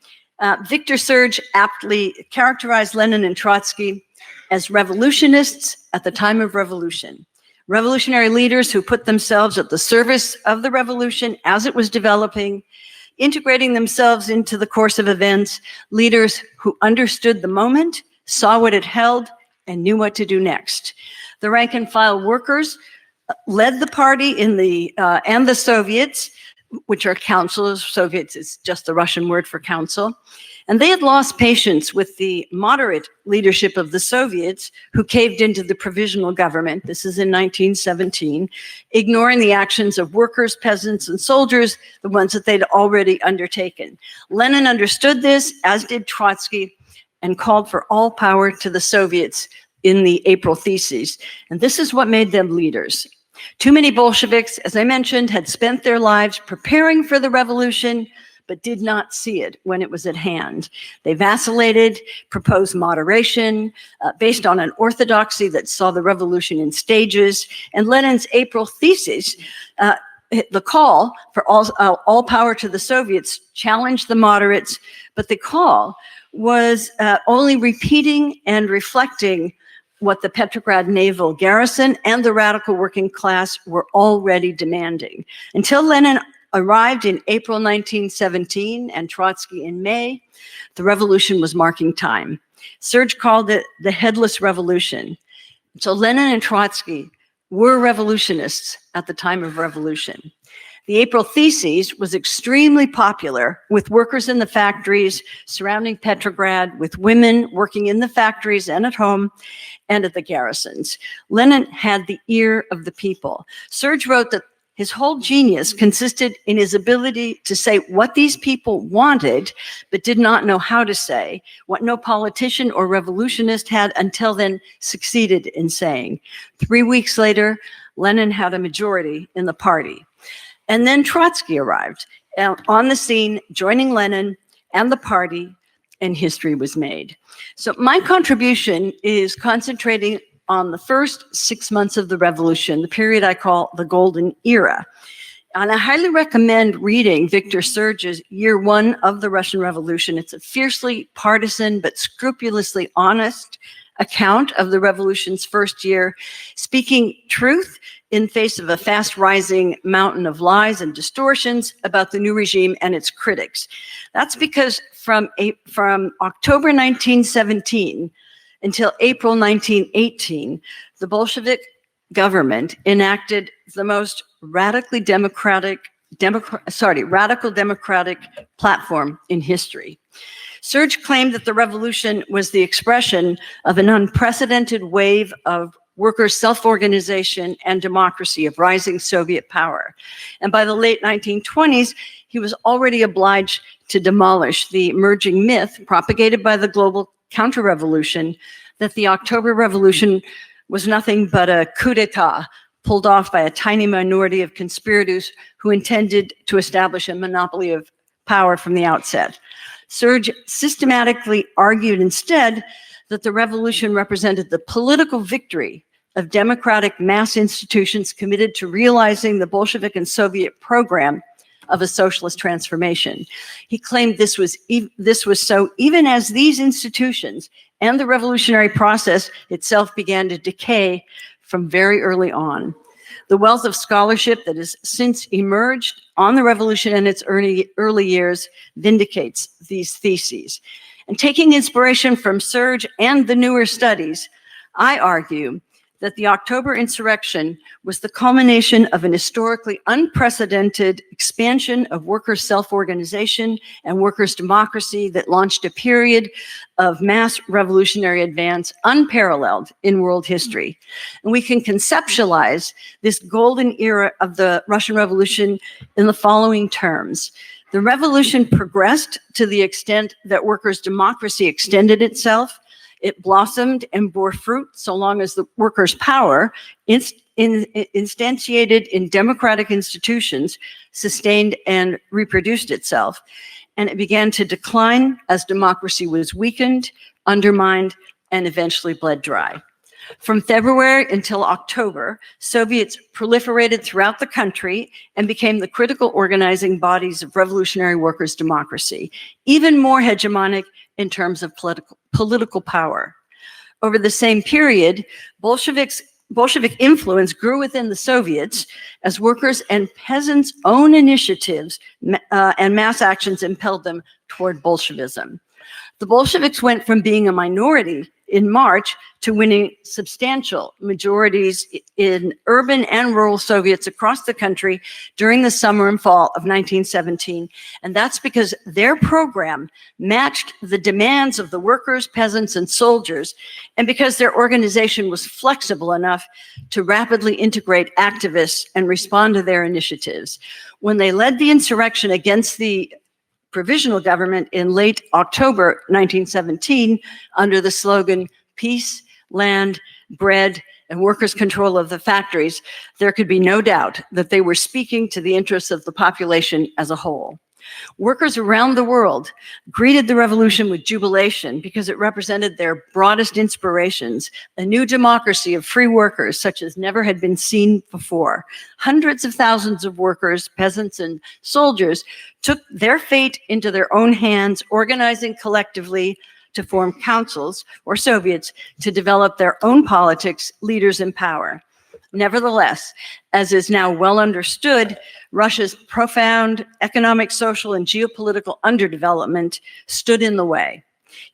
Victor Serge aptly characterized Lenin and Trotsky as revolutionists at the time of revolution. Revolutionary leaders who put themselves at the service of the revolution as it was developing, integrating themselves into the course of events, leaders who understood the moment, saw what it held, and knew what to do next. The rank and file workers led the party and the Soviets which are councils. Soviets is just the Russian word for council. And they had lost patience with the moderate leadership of the Soviets, who caved into the provisional government. This is in 1917, ignoring the actions of workers, peasants, and soldiers, the ones that they'd already undertaken. Lenin understood this, as did Trotsky, and called for all power to the Soviets in the April Theses. And this is what made them leaders. Too many Bolsheviks, as I mentioned, had spent their lives preparing for the revolution, but did not see it when it was at hand. They vacillated, proposed moderation, based on an orthodoxy that saw the revolution in stages. And Lenin's April Theses, the call for all power to the Soviets, challenged the moderates, but the call was only repeating and reflecting what the Petrograd naval garrison and the radical working class were already demanding. Until Lenin arrived in April 1917 and Trotsky in May, the revolution was marking time. Serge called it the headless revolution. So Lenin and Trotsky were revolutionists at the time of revolution. The April Theses was extremely popular with workers in the factories surrounding Petrograd, with women working in the factories and at home and at the garrisons. Lenin had the ear of the people. Serge wrote that his whole genius consisted in his ability to say what these people wanted, but did not know how to say, what no politician or revolutionist had until then succeeded in saying. 3 weeks later, Lenin had a majority in the party. And then Trotsky arrived on the scene, joining Lenin and the party, and history was made. So my contribution is concentrating on the first 6 months of the revolution, the period I call the Golden Era. And I highly recommend reading Victor Serge's Year One of the Russian Revolution. It's a fiercely partisan but scrupulously honest account of the revolution's first year, speaking truth in face of a fast-rising mountain of lies and distortions about the new regime and its critics. That's because from October 1917 until April 1918, the Bolshevik government enacted the most radical democratic platform in history. Serge claimed that the revolution was the expression of an unprecedented wave of workers' self-organization and democracy of rising Soviet power. And by the late 1920s, he was already obliged to demolish the emerging myth propagated by the global counter-revolution that the October Revolution was nothing but a coup d'etat pulled off by a tiny minority of conspirators who intended to establish a monopoly of power from the outset. Serge systematically argued instead that the revolution represented the political victory of democratic mass institutions committed to realizing the Bolshevik and Soviet program of a socialist transformation. He claimed this was so even as these institutions and the revolutionary process itself began to decay from very early on. The wealth of scholarship that has since emerged on the revolution and its early years vindicates these theses. And taking inspiration from Serge and the newer studies, I argue that the October insurrection was the culmination of an historically unprecedented expansion of workers' self-organization and workers' democracy that launched a period of mass revolutionary advance unparalleled in world history. And we can conceptualize this golden era of the Russian Revolution in the following terms. The revolution progressed to the extent that workers' democracy extended itself. It blossomed and bore fruit so long as the workers' power, instantiated in democratic institutions, sustained and reproduced itself. And it began to decline as democracy was weakened, undermined, and eventually bled dry. From February until October, Soviets proliferated throughout the country and became the critical organizing bodies of revolutionary workers' democracy, even more hegemonic in terms of political power. Over the same period, Bolshevik influence grew within the Soviets as workers' and peasants' own initiatives and mass actions impelled them toward Bolshevism. The Bolsheviks went from being a minority in March to winning substantial majorities in urban and rural Soviets across the country during the summer and fall of 1917. And that's because their program matched the demands of the workers, peasants, and soldiers, and because their organization was flexible enough to rapidly integrate activists and respond to their initiatives. When they led the insurrection against the provisional government in late October 1917 under the slogan, "Peace, Land, Bread, and Workers' Control of the Factories," there could be no doubt that they were speaking to the interests of the population as a whole. Workers around the world greeted the revolution with jubilation because it represented their broadest inspirations, a new democracy of free workers such as never had been seen before. Hundreds of thousands of workers, peasants, and soldiers took their fate into their own hands, organizing collectively to form councils or Soviets to develop their own politics, leaders, and power. Nevertheless, as is now well understood, Russia's profound economic, social, and geopolitical underdevelopment stood in the way.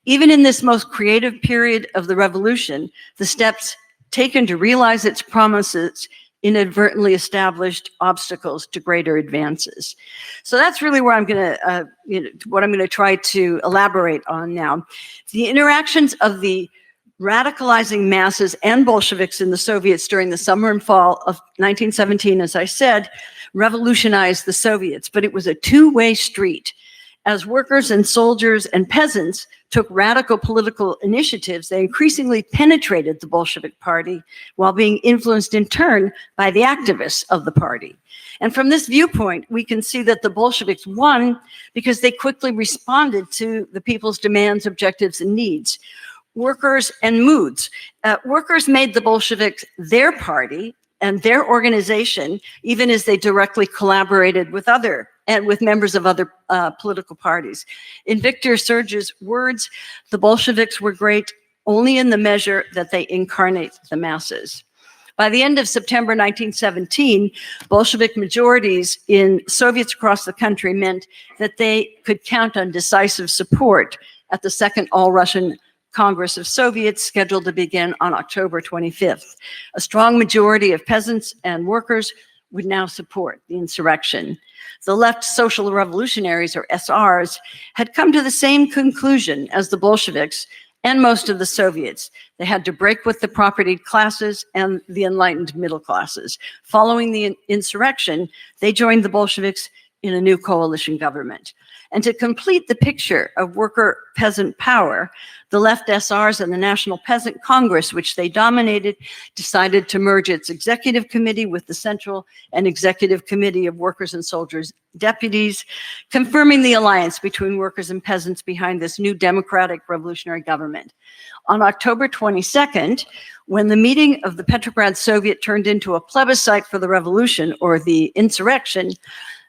Even in this most creative period of the revolution, the steps taken to realize its promises inadvertently established obstacles to greater advances. So that's really where I'm going to, what I'm going to try to elaborate on now. The interactions of the radicalizing masses and Bolsheviks in the Soviets during the summer and fall of 1917, as I said, revolutionized the Soviets, but it was a two-way street. As workers and soldiers and peasants took radical political initiatives, they increasingly penetrated the Bolshevik Party while being influenced in turn by the activists of the party. And from this viewpoint, we can see that the Bolsheviks won because they quickly responded to the people's demands, objectives, and needs. Workers and moods. Workers made the Bolsheviks their party and their organization, even as they directly collaborated with members of other political parties. In Victor Serge's words, the Bolsheviks were great only in the measure that they incarnate the masses. By the end of September 1917, Bolshevik majorities in Soviets across the country meant that they could count on decisive support at the Second All-Russian Congress of Soviets scheduled to begin on October 25th. A strong majority of peasants and workers would now support the insurrection. The left social revolutionaries, or SRs, had come to the same conclusion as the Bolsheviks and most of the Soviets. They had to break with the propertied classes and the enlightened middle classes. Following the insurrection, they joined the Bolsheviks in a new coalition government. And to complete the picture of worker-peasant power, the left SRs and the National Peasant Congress, which they dominated, decided to merge its executive committee with the Central and Executive Committee of Workers and Soldiers Deputies, confirming the alliance between workers and peasants behind this new democratic revolutionary government. On October 22nd, when the meeting of the Petrograd Soviet turned into a plebiscite for the revolution, or the insurrection,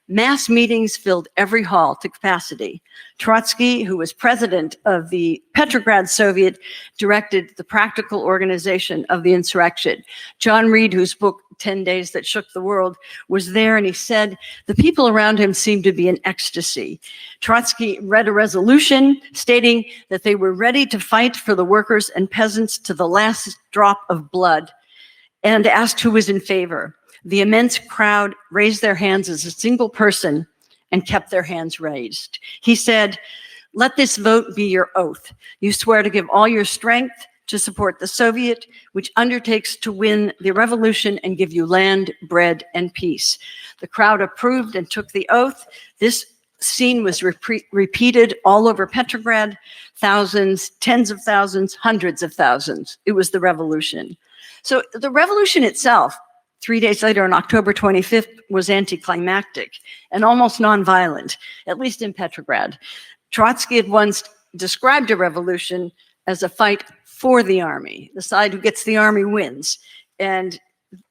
mass meetings filled every hall to capacity. Trotsky, who was president of the Petrograd Soviet, directed the practical organization of the insurrection. John Reed, whose book 10 Days That Shook the World, was there, and he said the people around him seemed to be in ecstasy. Trotsky read a resolution stating that they were ready to fight for the workers and peasants to the last drop of blood, and asked who was in favor. The immense crowd raised their hands as a single person and kept their hands raised. He said, "Let this vote be your oath. You swear to give all your strength to support the Soviet, which undertakes to win the revolution and give you land, bread, and peace." The crowd approved and took the oath. This scene was repeated all over Petrograd. Thousands, tens of thousands, hundreds of thousands. It was the revolution. So the revolution itself, 3 days later, on October 25th, was anticlimactic and almost nonviolent, at least in Petrograd. Trotsky had once described a revolution as a fight for the army. The side who gets the army wins. And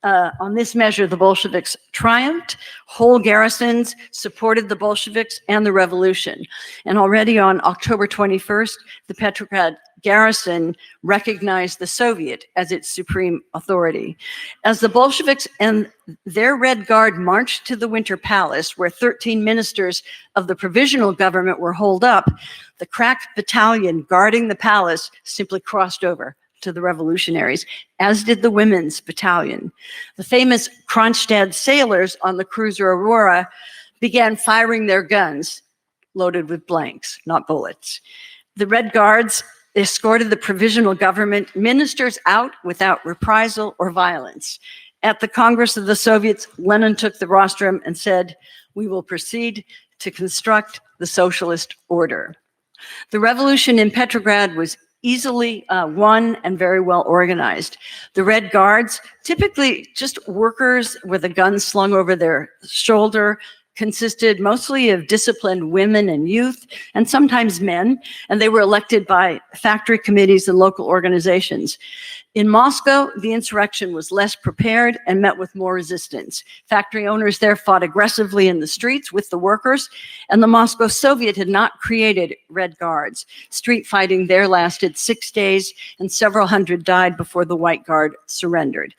on this measure, the Bolsheviks triumphed. Whole garrisons supported the Bolsheviks and the revolution. And already on October 21st, the Petrograd garrison recognized the Soviet as its supreme authority. As the Bolsheviks and their Red Guard marched to the Winter Palace, where 13 ministers of the provisional government were holed up, the crack battalion guarding the palace simply crossed over to the revolutionaries, as did the women's battalion. The famous Kronstadt sailors on the cruiser Aurora began firing their guns, loaded with blanks, not bullets. The Red Guards escorted the provisional government ministers out without reprisal or violence. At the Congress of the Soviets, Lenin took the rostrum and said, "We will proceed to construct the socialist order." The revolution in Petrograd was easily won and very well organized. The Red Guards, typically just workers with a gun slung over their shoulder, consisted mostly of disciplined women and youth, and sometimes men, and they were elected by factory committees and local organizations. In Moscow, the insurrection was less prepared and met with more resistance. Factory owners there fought aggressively in the streets with the workers, and the Moscow Soviet had not created Red Guards. Street fighting there lasted 6 days, and several hundred died before the White Guard surrendered.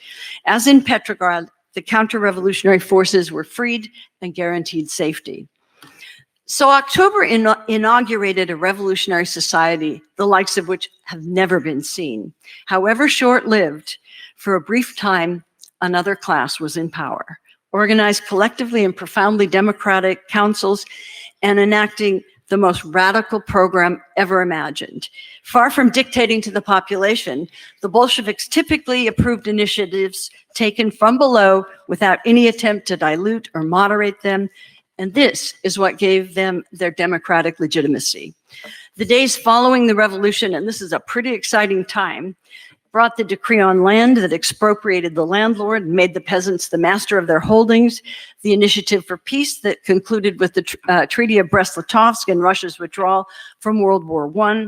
As in Petrograd, the counter-revolutionary forces were freed and guaranteed safety. So October inaugurated a revolutionary society, the likes of which have never been seen. However short-lived, for a brief time, another class was in power, organized collectively in profoundly democratic councils and enacting the most radical program ever imagined. Far from dictating to the population, the Bolsheviks typically approved initiatives taken from below without any attempt to dilute or moderate them, and this is what gave them their democratic legitimacy. The days following the revolution, and this is a pretty exciting time, brought the decree on land that expropriated the landlord and made the peasants the master of their holdings, the initiative for peace that concluded with the Treaty of Brest-Litovsk and Russia's withdrawal from World War I,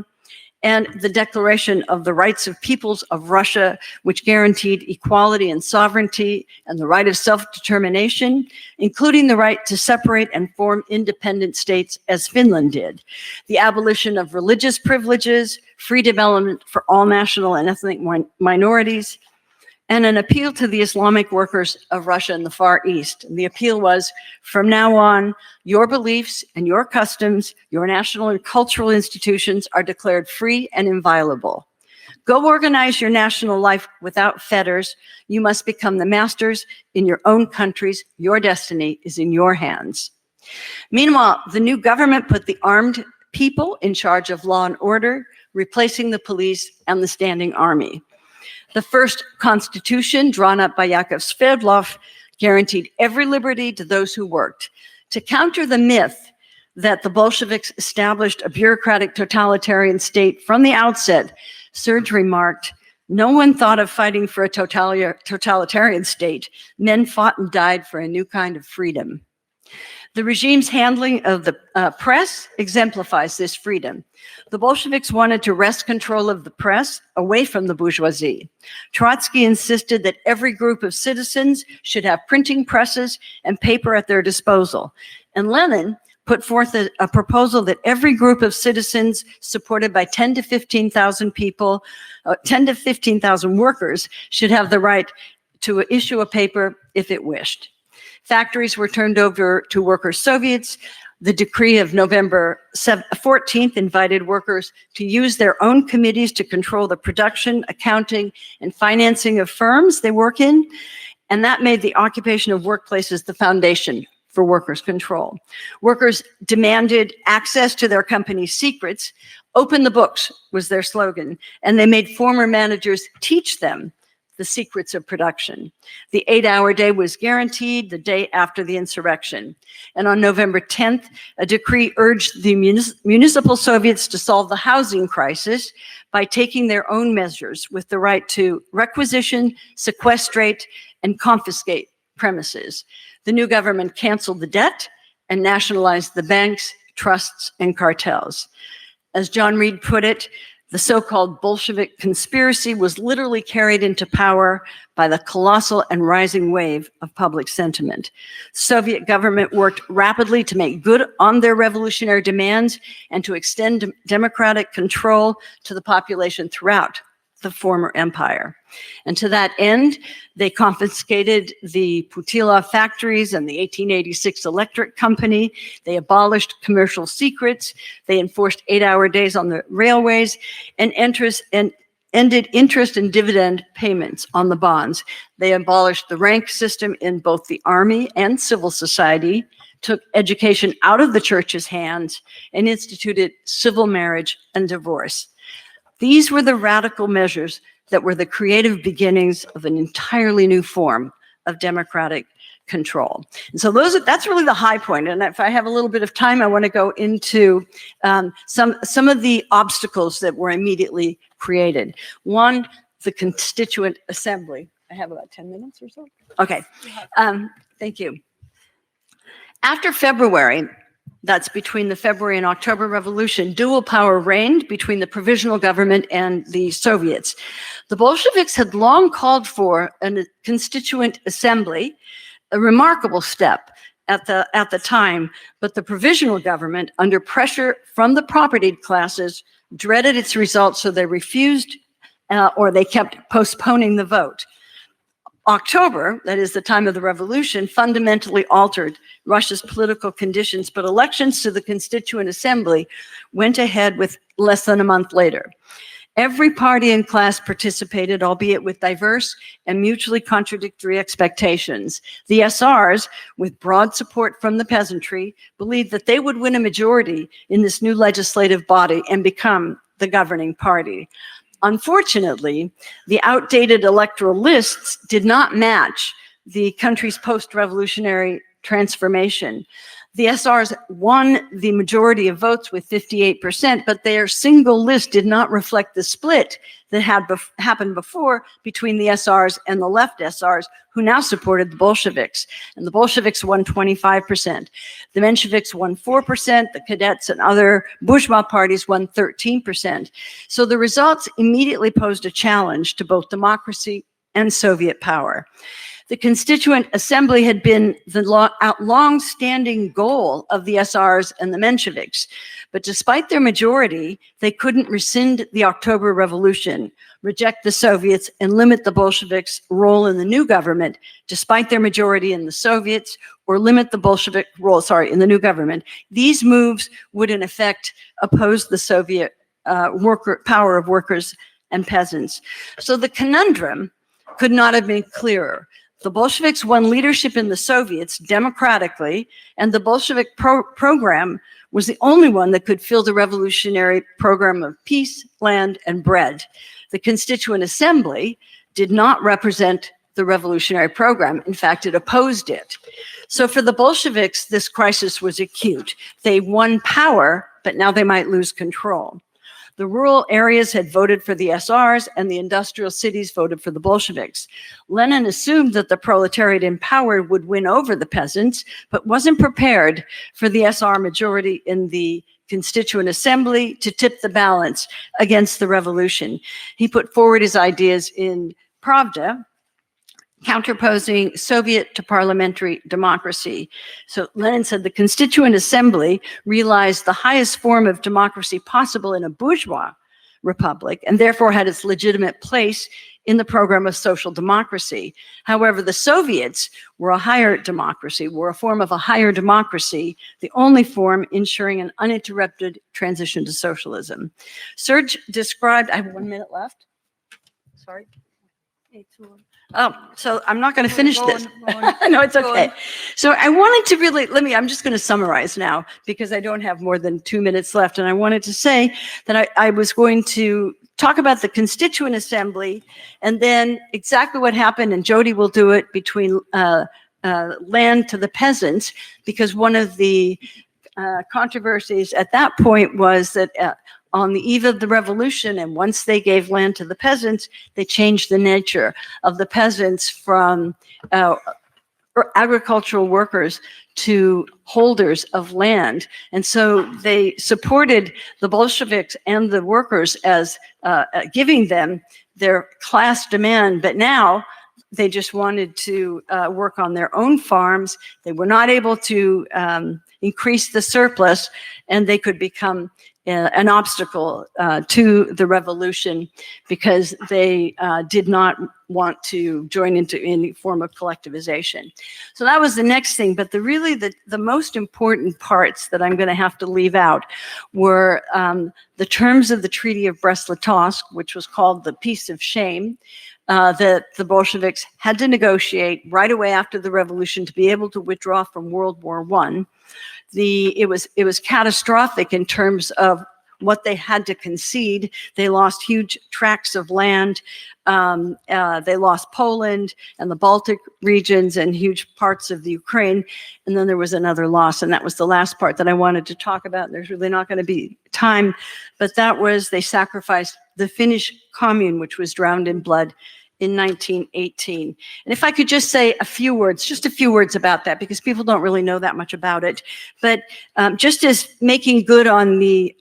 and the Declaration of the Rights of Peoples of Russia, which guaranteed equality and sovereignty and the right of self-determination, including the right to separate and form independent states as Finland did, the abolition of religious privileges, free development for all national and ethnic minorities, and an appeal to the Islamic workers of Russia and the Far East. And the appeal was, from now on, your beliefs and your customs, your national and cultural institutions are declared free and inviolable. Go organize your national life without fetters. You must become the masters in your own countries. Your destiny is in your hands. Meanwhile, the new government put the armed people in charge of law and order, replacing the police and the standing army. The first constitution, drawn up by Yakov Sverdlov, guaranteed every liberty to those who worked. To counter the myth that the Bolsheviks established a bureaucratic totalitarian state from the outset, Serge remarked, "No one thought of fighting for a totalitarian state. Men fought and died for a new kind of freedom." The regime's handling of the press exemplifies this freedom. The Bolsheviks wanted to wrest control of the press away from the bourgeoisie. Trotsky insisted that every group of citizens should have printing presses and paper at their disposal. And Lenin put forth a proposal that every group of citizens supported by 10 to 15,000 people, 10 to 15,000 workers should have the right to issue a paper if it wished. Factories were turned over to worker Soviets. The decree of November 14th invited workers to use their own committees to control the production, accounting, and financing of firms they work in. And that made the occupation of workplaces the foundation for workers' control. Workers demanded access to their company's secrets. Open the books was their slogan. And they made former managers teach them the secrets of production. The 8-hour day was guaranteed the day after the insurrection. And on November 10th, a decree urged the municipal Soviets to solve the housing crisis by taking their own measures with the right to requisition, sequestrate, and confiscate premises. The new government canceled the debt and nationalized the banks, trusts, and cartels. As John Reed put it, The so-called Bolshevik conspiracy was literally carried into power by the colossal and rising wave of public sentiment. The Soviet government worked rapidly to make good on their revolutionary demands and to extend democratic control to the population throughout the former empire. And to that end, they confiscated the Putilov factories and the 1886 electric company. They abolished commercial secrets. They enforced 8-hour days on the railways and ended interest and dividend payments on the bonds. They abolished the rank system in both the army and civil society, took education out of the church's hands, and instituted civil marriage and divorce. These were the radical measures that were the creative beginnings of an entirely new form of democratic control. And so that's really the high point. And if I have a little bit of time, I want to go into some of the obstacles that were immediately created. One, the Constituent Assembly. I have about 10 minutes or so. Okay, thank you. After February, that's between the February and October Revolution, dual power reigned between the provisional government and the Soviets. The Bolsheviks had long called for a constituent assembly, a remarkable step at the time, but the provisional government, under pressure from the propertied classes, dreaded its results, so they refused or they kept postponing the vote. October, that is the time of the revolution, fundamentally altered Russia's political conditions, but elections to the Constituent Assembly went ahead with less than a month later. Every party and class participated, albeit with diverse and mutually contradictory expectations. The SRs, with broad support from the peasantry, believed that they would win a majority in this new legislative body and become the governing party. Unfortunately, the outdated electoral lists did not match the country's post-revolutionary transformation. The SRs won the majority of votes with 58%, but their single list did not reflect the split that had happened before between the SRs and the left SRs, who now supported the Bolsheviks. And the Bolsheviks won 25%. The Mensheviks won 4%. The Cadets and other bourgeois parties won 13%. So the results immediately posed a challenge to both democracy and Soviet power. The Constituent Assembly had been the long-standing goal of the SRs and the Mensheviks, but despite their majority, they couldn't rescind the October Revolution, reject the Soviets, and limit the Bolsheviks' role in the new government, despite their majority in the Soviets, or limit the Bolshevik role, in the new government. These moves would, in effect, oppose the Soviet power of workers and peasants. So the conundrum could not have been clearer. The Bolsheviks won leadership in the Soviets democratically, and the Bolshevik program was the only one that could fill the revolutionary program of peace, land, and bread. The Constituent Assembly did not represent the revolutionary program. In fact, it opposed it. So for the Bolsheviks, this crisis was acute. They won power, but now they might lose control. The rural areas had voted for the SRs, and the industrial cities voted for the Bolsheviks. Lenin assumed that the proletariat in power would win over the peasants, but wasn't prepared for the SR majority in the Constituent Assembly to tip the balance against the revolution. He put forward his ideas in Pravda, counterposing Soviet to parliamentary democracy. So Lenin said the Constituent Assembly realized the highest form of democracy possible in a bourgeois republic, and therefore had its legitimate place in the program of social democracy. However, the Soviets were a higher democracy, were a form of a higher democracy, the only form ensuring an uninterrupted transition to socialism. Serge described, I have 1 minute left. Sorry. Oh, so I'm not going to finish this. No, it's okay. So I wanted to really, I'm just going to summarize now because I don't have more than 2 minutes left. And I wanted to say that I was going to talk about the Constituent Assembly and then exactly what happened, and Jodi will do it, between land to the peasants, because one of the controversies at that point was that on the eve of the revolution, and once they gave land to the peasants, they changed the nature of the peasants from agricultural workers to holders of land. And so they supported the Bolsheviks and the workers as giving them their class demand, but now they just wanted to work on their own farms. They were not able to increase the surplus, and they could become an obstacle to the revolution because they did not want to join into any form of collectivization. So that was the next thing. But the most important parts that I'm going to have to leave out were the terms of the Treaty of Brest-Litovsk, which was called the Peace of Shame, that the Bolsheviks had to negotiate right away after the revolution to be able to withdraw from World War I. It was catastrophic in terms of what they had to concede. They lost huge tracts of land. They lost Poland and the Baltic regions and huge parts of the Ukraine. And then there was another loss, and that was the last part that I wanted to talk about. There's really not going to be time, but that was they sacrificed the Finnish commune, which was drowned in blood in 1918. And if I could just say just a few words about that, because people don't really know that much about it. But just as making good on the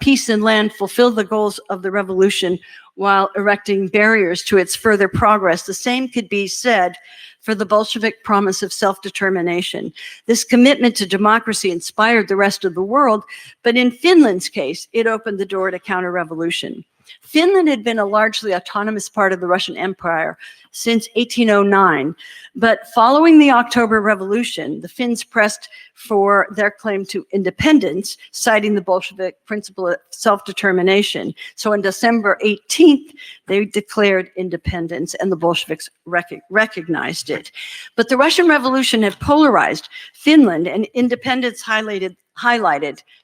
peace and land fulfilled the goals of the revolution while erecting barriers to its further progress, the same could be said for the Bolshevik promise of self-determination. This commitment to democracy inspired the rest of the world, but in Finland's case, it opened the door to counter-revolution. Finland had been a largely autonomous part of the Russian Empire since 1809, but following the October Revolution, the Finns pressed for their claim to independence, citing the Bolshevik principle of self-determination. So on December 18th, they declared independence, and the Bolsheviks recognized it. But the Russian Revolution had polarized Finland, and independence highlighted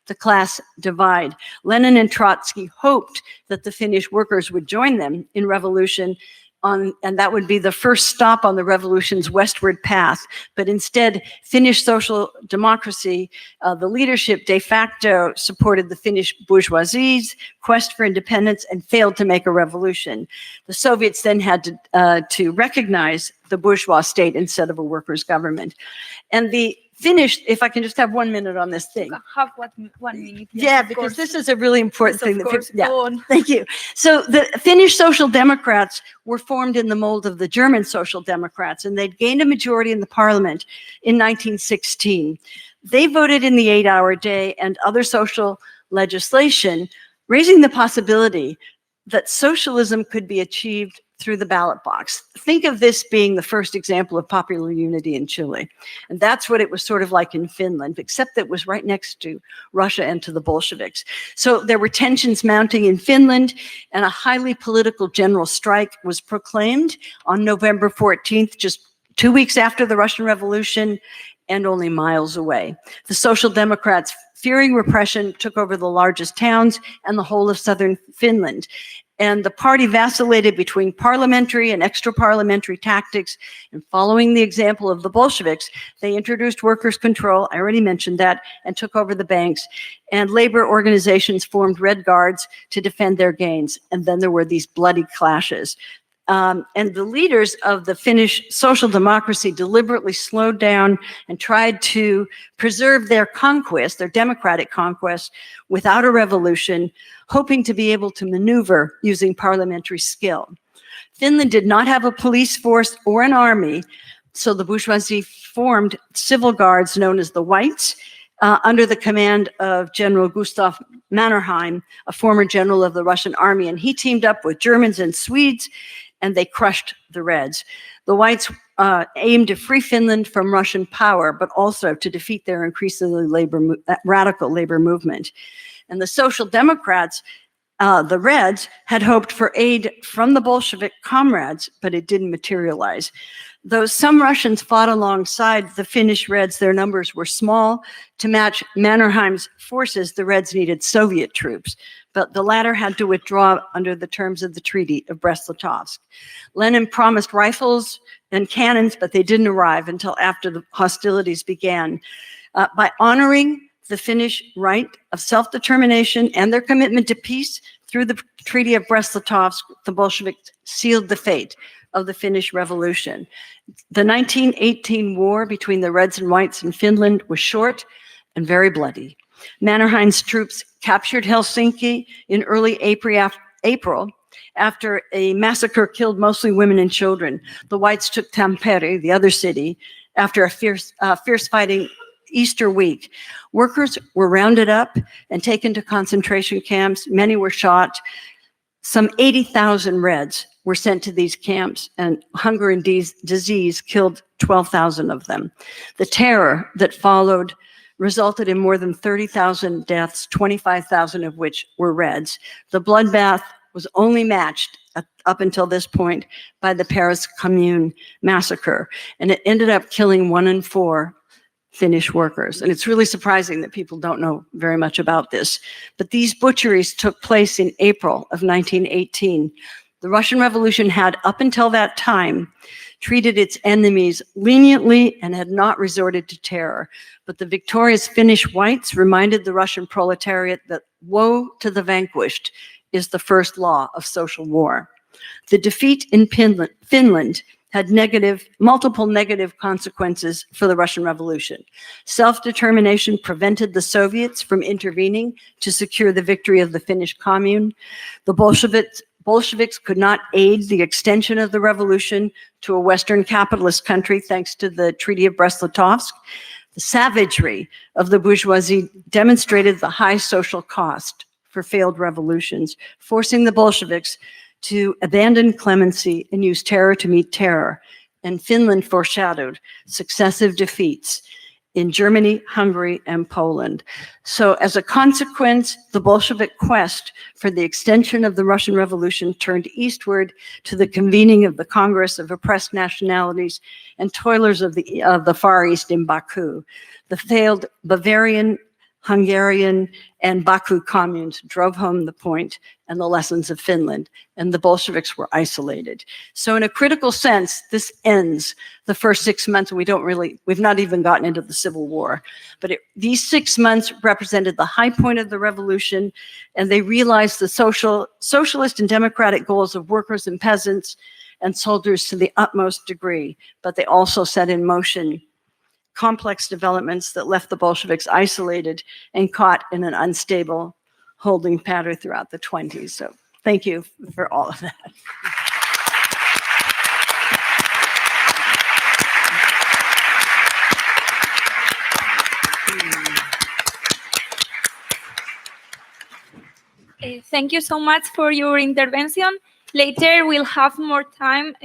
the class divide. Lenin and Trotsky hoped that the Finnish workers would join them in revolution, and that would be the first stop on the revolution's westward path. But instead, Finnish social democracy, the leadership de facto supported the Finnish bourgeoisie's quest for independence and failed to make a revolution. The Soviets then had to recognize the bourgeois state instead of a workers' government. And the Finnish, if I can just have 1 minute on this thing. Have 1 minute. Yes, yeah, because this is a really important thing. Go on. Thank you. So the Finnish Social Democrats were formed in the mold of the German Social Democrats, and they'd gained a majority in the parliament in 1916. They voted in the 8-hour day and other social legislation, raising the possibility that socialism could be achieved through the ballot box. Think of this being the first example of popular unity in Chile. And that's what it was sort of like in Finland, except that it was right next to Russia and to the Bolsheviks. So there were tensions mounting in Finland, and a highly political general strike was proclaimed on November 14th, just 2 weeks after the Russian Revolution, and only miles away. The Social Democrats, fearing repression, took over the largest towns and the whole of southern Finland. And the party vacillated between parliamentary and extra-parliamentary tactics. And following the example of the Bolsheviks, they introduced workers' control, I already mentioned that, and took over the banks. And labor organizations formed Red Guards to defend their gains. And then there were these bloody clashes. And the leaders of the Finnish social democracy deliberately slowed down and tried to preserve their conquest, their democratic conquest, without a revolution, hoping to be able to maneuver using parliamentary skill. Finland did not have a police force or an army, so the bourgeoisie formed civil guards known as the Whites, under the command of General Gustav Mannerheim, a former general of the Russian army, and he teamed up with Germans and Swedes, and they crushed the Reds. The Whites aimed to free Finland from Russian power, but also to defeat their increasingly radical labor movement. And the Social Democrats, the Reds, had hoped for aid from the Bolshevik comrades, but it didn't materialize. Though some Russians fought alongside the Finnish Reds, their numbers were small. To match Mannerheim's forces, the Reds needed Soviet troops, but the latter had to withdraw under the terms of the Treaty of Brest-Litovsk. Lenin promised rifles and cannons, but they didn't arrive until after the hostilities began. By honoring the Finnish right of self-determination and their commitment to peace through the Treaty of Brest-Litovsk, the Bolsheviks sealed the fate. of the Finnish Revolution. The 1918 war between the Reds and Whites in Finland was short and very bloody. Mannerheim's troops captured Helsinki in early April after a massacre killed mostly women and children. The Whites took Tampere, the other city, after a fierce fighting Easter week. Workers were rounded up and taken to concentration camps. Many were shot. Some 80,000 Reds were sent to these camps, and hunger and disease killed 12,000 of them. The terror that followed resulted in more than 30,000 deaths, 25,000 of which were Reds. The bloodbath was only matched up until this point by the Paris Commune massacre, and it ended up killing 1 in 4 Finnish workers. And it's really surprising that people don't know very much about this. But these butcheries took place in April of 1918. The Russian Revolution had, up until that time, treated its enemies leniently and had not resorted to terror. But the victorious Finnish Whites reminded the Russian proletariat that woe to the vanquished is the first law of social war. The defeat in Finland had multiple negative consequences for the Russian Revolution. Self-determination prevented the Soviets from intervening to secure the victory of the Finnish Commune. The Bolsheviks could not aid the extension of the revolution to a Western capitalist country thanks to the Treaty of Brest-Litovsk. The savagery of the bourgeoisie demonstrated the high social cost for failed revolutions, forcing the Bolsheviks to abandon clemency and use terror to meet terror. And Finland foreshadowed successive defeats in Germany, Hungary, and Poland. So as a consequence, the Bolshevik quest for the extension of the Russian Revolution turned eastward to the convening of the Congress of Oppressed Nationalities and Toilers of the Far East in Baku. The failed Bavarian, Hungarian, and Baku communes drove home the point and the lessons of Finland, and the Bolsheviks were isolated. So in a critical sense, this ends the first 6 months. We've not even gotten into the Civil War, but these 6 months represented the high point of the revolution, and they realized the socialist and democratic goals of workers and peasants and soldiers to the utmost degree, but they also set in motion complex developments that left the Bolsheviks isolated and caught in an unstable holding pattern throughout the 20s. So thank you for all of that. Thank you so much for your intervention. Later, we'll have more time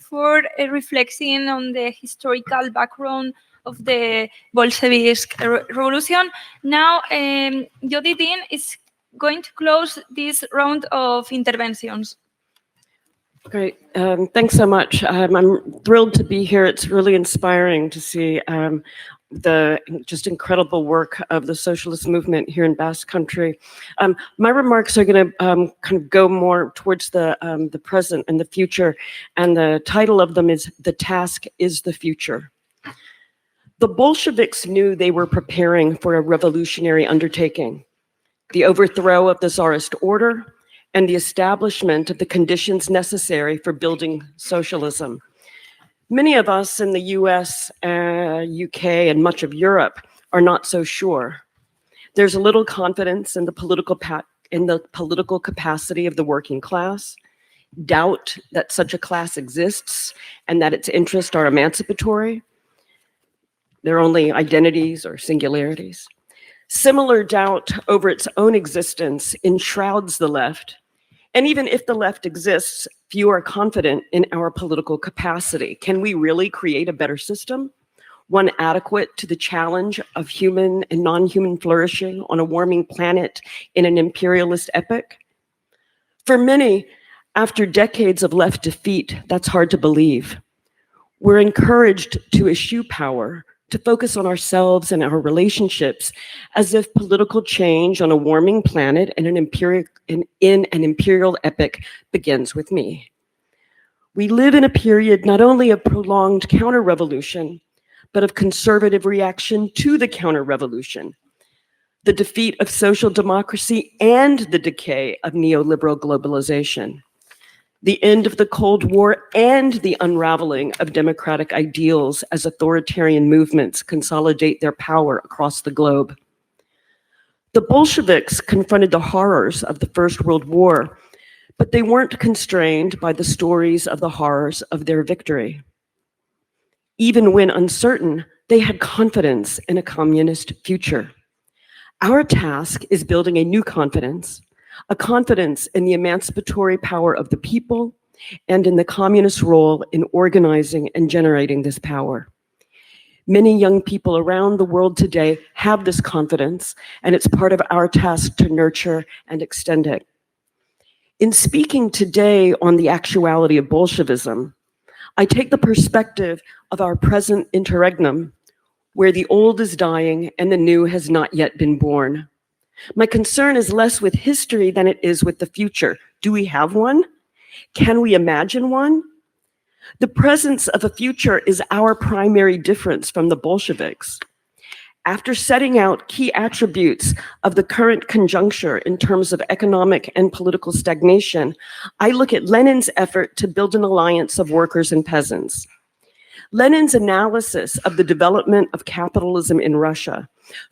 for a reflection on the historical background of the Bolshevik revolution. Now, Jodi is going to close this round of interventions. Great. Thanks so much. I'm thrilled to be here. It's really inspiring to see the just incredible work of the socialist movement here in Basque Country. My remarks are going to kind of go more towards the present and the future, and the title of them is "The Task is the Future." The Bolsheviks knew they were preparing for a revolutionary undertaking, the overthrow of the Tsarist order, and the establishment of the conditions necessary for building socialism. Many of us in the US, UK, and much of Europe are not so sure. There's a little confidence in the political capacity of the working class, doubt that such a class exists and that its interests are emancipatory. They're only identities or singularities. Similar doubt over its own existence enshrouds the left. And even if the left exists, few are confident in our political capacity. Can we really create a better system? One adequate to the challenge of human and non-human flourishing on a warming planet in an imperialist epoch? For many, after decades of left defeat, that's hard to believe. We're encouraged to eschew power, to focus on ourselves and our relationships, as if political change on a warming planet in an imperial epoch begins with me. We live in a period not only of prolonged counter-revolution, but of conservative reaction to the counter-revolution, the defeat of social democracy and the decay of neoliberal globalization. the end of the Cold War, and the unraveling of democratic ideals as authoritarian movements consolidate their power across the globe. The Bolsheviks confronted the horrors of the First World War, but they weren't constrained by the stories of the horrors of their victory. Even when uncertain, they had confidence in a communist future. Our task is building a new confidence, a confidence in the emancipatory power of the people and in the communist role in organizing and generating this power. Many young people around the world today have this confidence, and it's part of our task to nurture and extend it. In speaking today on the actuality of Bolshevism, I take the perspective of our present interregnum, where the old is dying and the new has not yet been born. My concern is less with history than it is with the future. Do we have one? Can we imagine one? The presence of a future is our primary difference from the Bolsheviks. After setting out key attributes of the current conjuncture in terms of economic and political stagnation, I look at Lenin's effort to build an alliance of workers and peasants. Lenin's analysis of the development of capitalism in Russia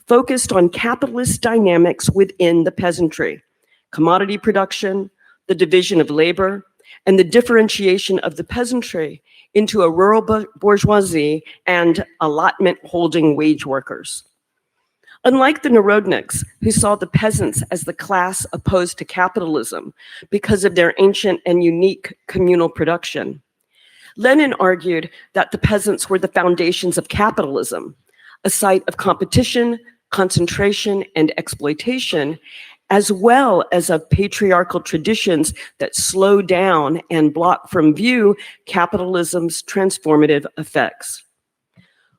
focused on capitalist dynamics within the peasantry, commodity production, the division of labor, and the differentiation of the peasantry into a rural bourgeoisie and allotment-holding wage workers. Unlike the Narodniks, who saw the peasants as the class opposed to capitalism because of their ancient and unique communal production, Lenin argued that the peasants were the foundations of capitalism, a site of competition, concentration, and exploitation, as well as of patriarchal traditions that slow down and block from view capitalism's transformative effects.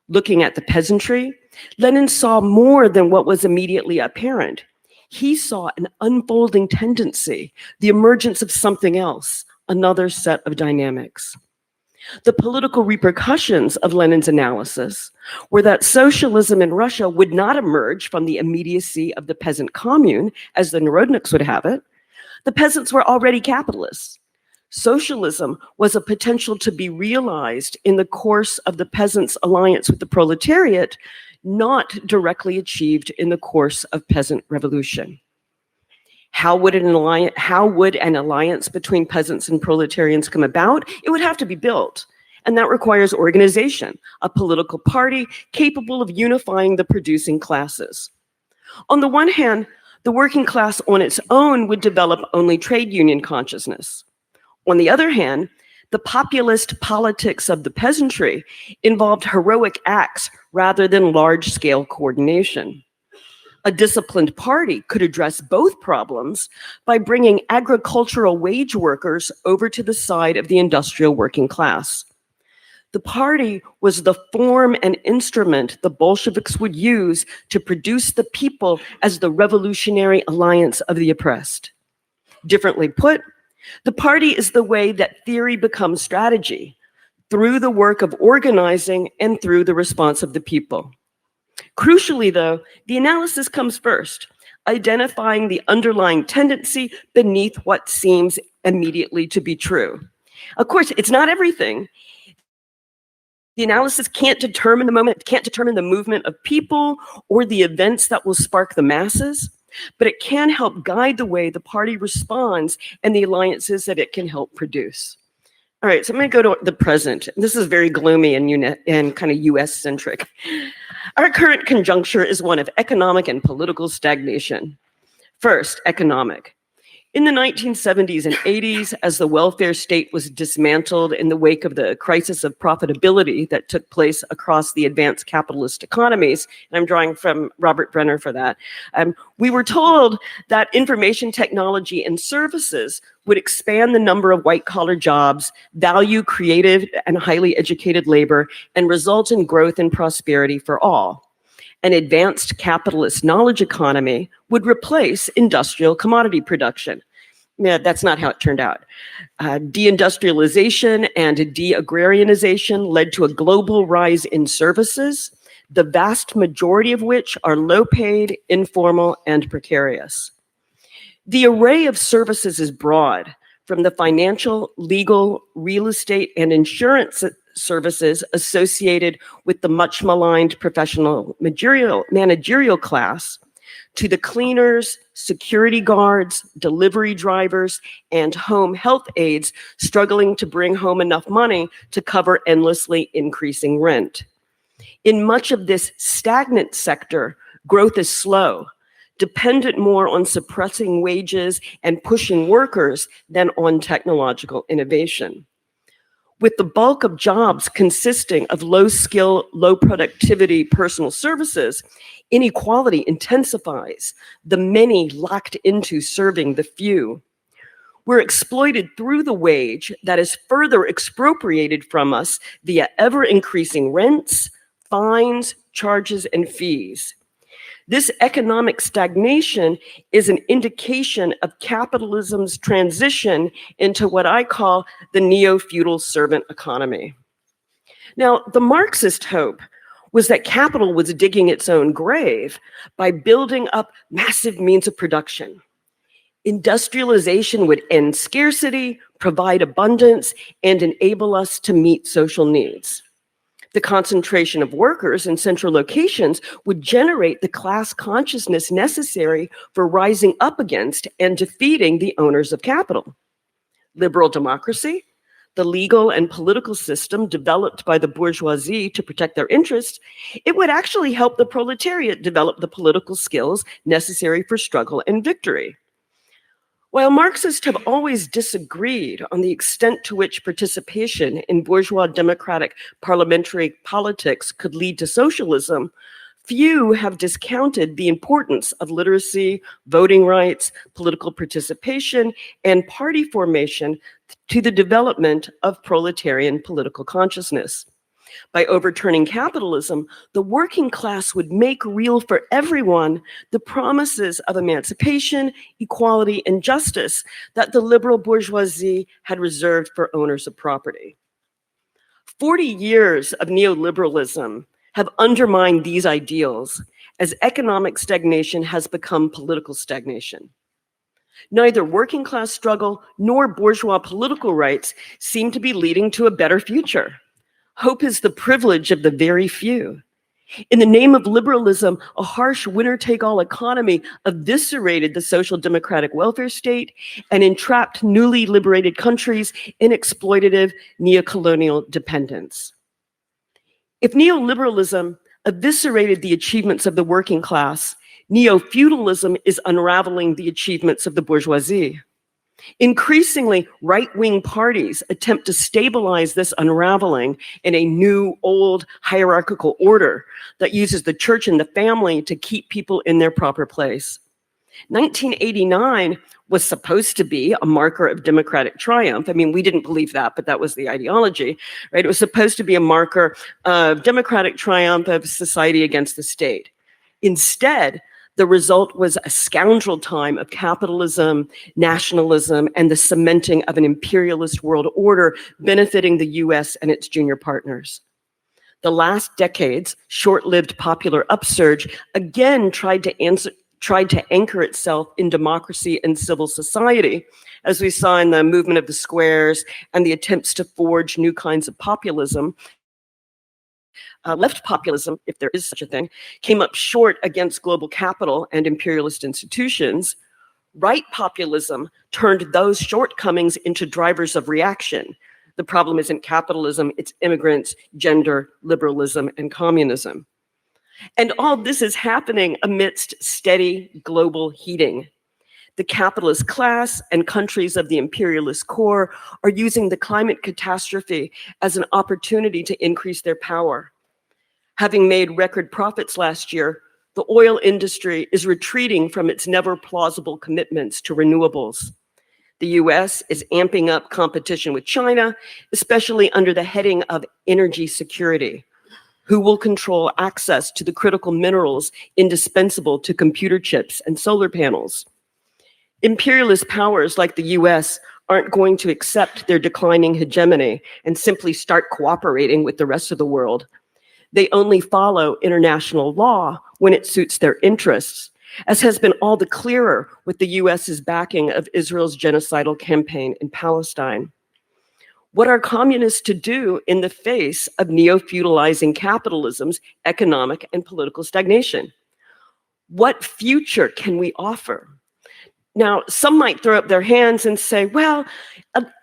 Looking at the peasantry, Lenin saw more than what was immediately apparent. He saw an unfolding tendency, the emergence of something else, another set of dynamics. The political repercussions of Lenin's analysis were that socialism in Russia would not emerge from the immediacy of the peasant commune, as the Narodniks would have it. The peasants were already capitalists. Socialism was a potential to be realized in the course of the peasants' alliance with the proletariat, not directly achieved in the course of peasant revolution. How would an alliance between peasants and proletarians come about? It would have to be built, and that requires organization, a political party capable of unifying the producing classes. On the one hand, the working class on its own would develop only trade union consciousness. On the other hand, the populist politics of the peasantry involved heroic acts rather than large-scale coordination. A disciplined party could address both problems by bringing agricultural wage workers over to the side of the industrial working class. The party was the form and instrument the Bolsheviks would use to produce the people as the revolutionary alliance of the oppressed. Differently put, the party is the way that theory becomes strategy, through the work of organizing and through the response of the people. Crucially, though, the analysis comes first, identifying the underlying tendency beneath what seems immediately to be true. Of course, it's not everything. The analysis can't determine the moment, can't determine the movement of people or the events that will spark the masses, but it can help guide the way the party responds and the alliances that it can help produce. All right, so I'm going to go to the present. This is very gloomy and kind of US-centric. Our current conjuncture is one of economic and political stagnation. First, economic. In the 1970s and 80s, as the welfare state was dismantled in the wake of the crisis of profitability that took place across the advanced capitalist economies, and I'm drawing from Robert Brenner for that, we were told that information technology and services would expand the number of white-collar jobs, value creative and highly educated labor, and result in growth and prosperity for all. An advanced capitalist knowledge economy would replace industrial commodity production. Yeah, that's not how it turned out. Deindustrialization and de-agrarianization led to a global rise in services, the vast majority of which are low-paid, informal, and precarious. The array of services is broad, from the financial, legal, real estate, and insurance services associated with the much maligned professional managerial class, to the cleaners, security guards, delivery drivers, and home health aides struggling to bring home enough money to cover endlessly increasing rent. In much of this stagnant sector, growth is slow, dependent more on suppressing wages and pushing workers than on technological innovation. With the bulk of jobs consisting of low skill, low productivity personal services, inequality intensifies, the many locked into serving the few. We're exploited through the wage that is further expropriated from us via ever increasing rents, fines, charges, and fees. This economic stagnation is an indication of capitalism's transition into what I call the neo-feudal servant economy. Now, the Marxist hope was that capital was digging its own grave by building up massive means of production. Industrialization would end scarcity, provide abundance, and enable us to meet social needs. The concentration of workers in central locations would generate the class consciousness necessary for rising up against and defeating the owners of capital. Liberal democracy, the legal and political system developed by the bourgeoisie to protect their interests, it would actually help the proletariat develop the political skills necessary for struggle and victory. While Marxists have always disagreed on the extent to which participation in bourgeois democratic parliamentary politics could lead to socialism, few have discounted the importance of literacy, voting rights, political participation, and party formation to the development of proletarian political consciousness. By overturning capitalism, the working class would make real for everyone the promises of emancipation, equality, and justice that the liberal bourgeoisie had reserved for owners of property. 40 years of neoliberalism have undermined these ideals as economic stagnation has become political stagnation. Neither working class struggle nor bourgeois political rights seem to be leading to a better future. Hope is the privilege of the very few. In the name of liberalism, a harsh winner-take-all economy eviscerated the social democratic welfare state and entrapped newly liberated countries in exploitative neocolonial dependence. If neoliberalism eviscerated the achievements of the working class, neo-feudalism is unraveling the achievements of the bourgeoisie. Increasingly, right-wing parties attempt to stabilize this unraveling in a new, old hierarchical order that uses the church and the family to keep people in their proper place. 1989 was supposed to be a marker of democratic triumph. I mean, we didn't believe that, but that was the ideology, right? It was supposed to be a marker of democratic triumph of society against the state. Instead, the result was a scoundrel time of capitalism, nationalism, and the cementing of an imperialist world order benefiting the US and its junior partners. The last decade's short-lived popular upsurge again tried to anchor itself in democracy and civil society, as we saw in the movement of the squares and the attempts to forge new kinds of populism. Left populism, if there is such a thing, came up short against global capital and imperialist institutions. Right populism turned those shortcomings into drivers of reaction. The problem isn't capitalism, it's immigrants, gender, liberalism, and communism. And all this is happening amidst steady global heating. The capitalist class and countries of the imperialist core are using the climate catastrophe as an opportunity to increase their power. Having made record profits last year, the oil industry is retreating from its never plausible commitments to renewables. The US is amping up competition with China, especially under the heading of energy security. Who will control access to the critical minerals indispensable to computer chips and solar panels? Imperialist powers like the US aren't going to accept their declining hegemony and simply start cooperating with the rest of the world. They only follow international law when it suits their interests, as has been all the clearer with the US's backing of Israel's genocidal campaign in Palestine. What are communists to do in the face of neo-feudalizing capitalism's economic and political stagnation? What future can we offer? Now, some might throw up their hands and say, well,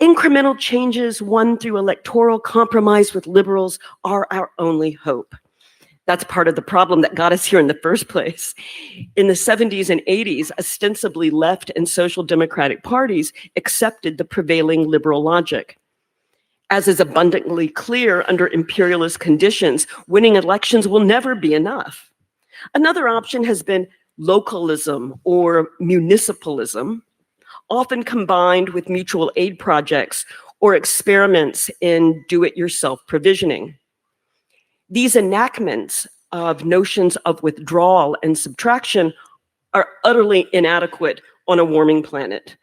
incremental changes won through electoral compromise with liberals are our only hope. That's part of the problem that got us here in the first place. In the 70s and 80s, ostensibly left and social democratic parties accepted the prevailing liberal logic. As is abundantly clear under imperialist conditions, winning elections will never be enough. Another option has been localism or municipalism, often combined with mutual aid projects or experiments in do-it-yourself provisioning. These enactments of notions of withdrawal and subtraction are utterly inadequate on a warming planet.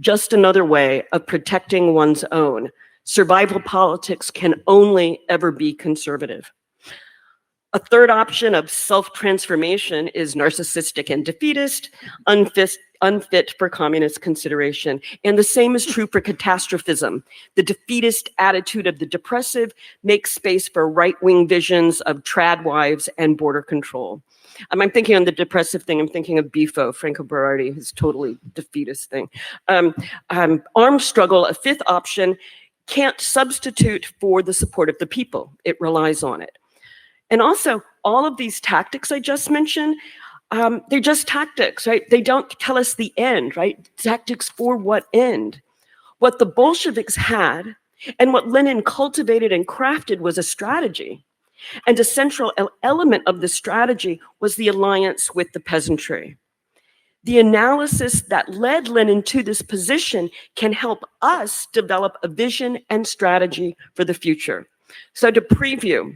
Just another way of protecting one's own. Survival politics can only ever be conservative. A third option of self-transformation is narcissistic and defeatist, unfit for communist consideration. And the same is true for catastrophism. The defeatist attitude of the depressive makes space for right-wing visions of trad wives and border control. I'm thinking on the depressive thing, I'm thinking of Bifo, Franco Berardi, his totally defeatist thing. Armed struggle, a fifth option, can't substitute for the support of the people. It relies on it. And also, all of these tactics I just mentioned, they're just tactics, right? They don't tell us the end, right? Tactics for what end? What the Bolsheviks had and what Lenin cultivated and crafted was a strategy. And a central element of the strategy was the alliance with the peasantry. The analysis that led Lenin to this position can help us develop a vision and strategy for the future. So to preview,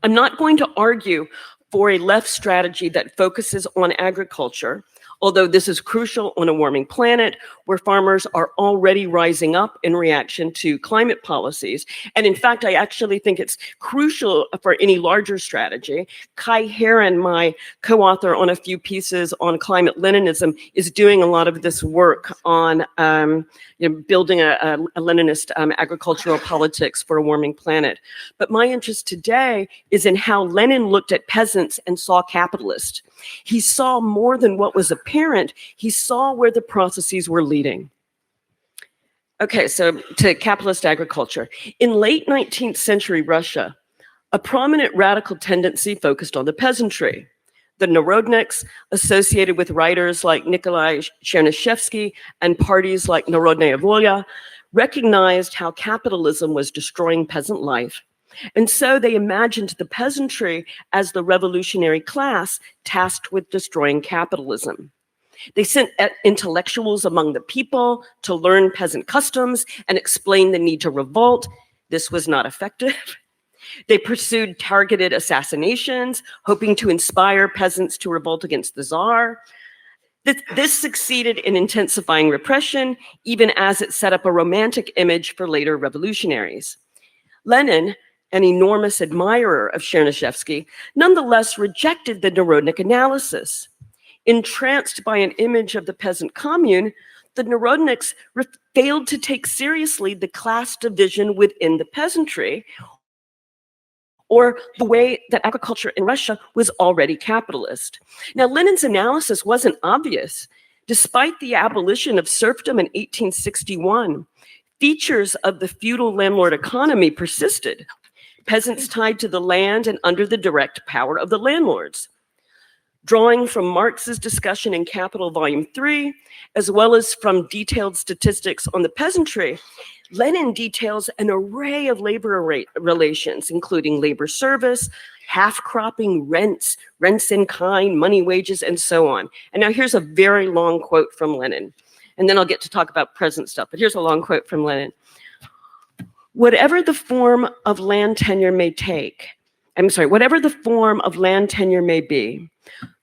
I'm not going to argue for a left strategy that focuses on agriculture, although this is crucial on a warming planet where farmers are already rising up in reaction to climate policies. And in fact, I actually think it's crucial for any larger strategy. Kai Heron, my co-author on a few pieces on climate Leninism, is doing a lot of this work on building a Leninist agricultural politics for a warming planet. But my interest today is in how Lenin looked at peasants and saw capitalists. He saw more than what was apparent. He saw where the processes were leading. Okay, so to capitalist agriculture. In late 19th century Russia, a prominent radical tendency focused on the peasantry. The Narodniks, associated with writers like Nikolai Chernyshevsky and parties like Narodnaya Volya, recognized how capitalism was destroying peasant life. And so they imagined the peasantry as the revolutionary class tasked with destroying capitalism. They sent intellectuals among the people to learn peasant customs and explain the need to revolt. This was not effective. They pursued targeted assassinations, hoping to inspire peasants to revolt against the Tsar. This succeeded in intensifying repression, even as it set up a romantic image for later revolutionaries. Lenin, an enormous admirer of Chernyshevsky, nonetheless rejected the Narodnik analysis. Entranced by an image of the peasant commune, the Narodniks failed to take seriously the class division within the peasantry, or the way that agriculture in Russia was already capitalist. Now, Lenin's analysis wasn't obvious. Despite the abolition of serfdom in 1861, features of the feudal landlord economy persisted. Peasants tied to the land and under the direct power of the landlords. Drawing from Marx's discussion in Capital Volume 3, as well as from detailed statistics on the peasantry, Lenin details an array of labor relations, including labor service, half-cropping, rents in kind, money wages, and so on. And now here's a very long quote from Lenin. And then I'll get to talk about present stuff, but here's a long quote from Lenin. Whatever the form of land tenure may be,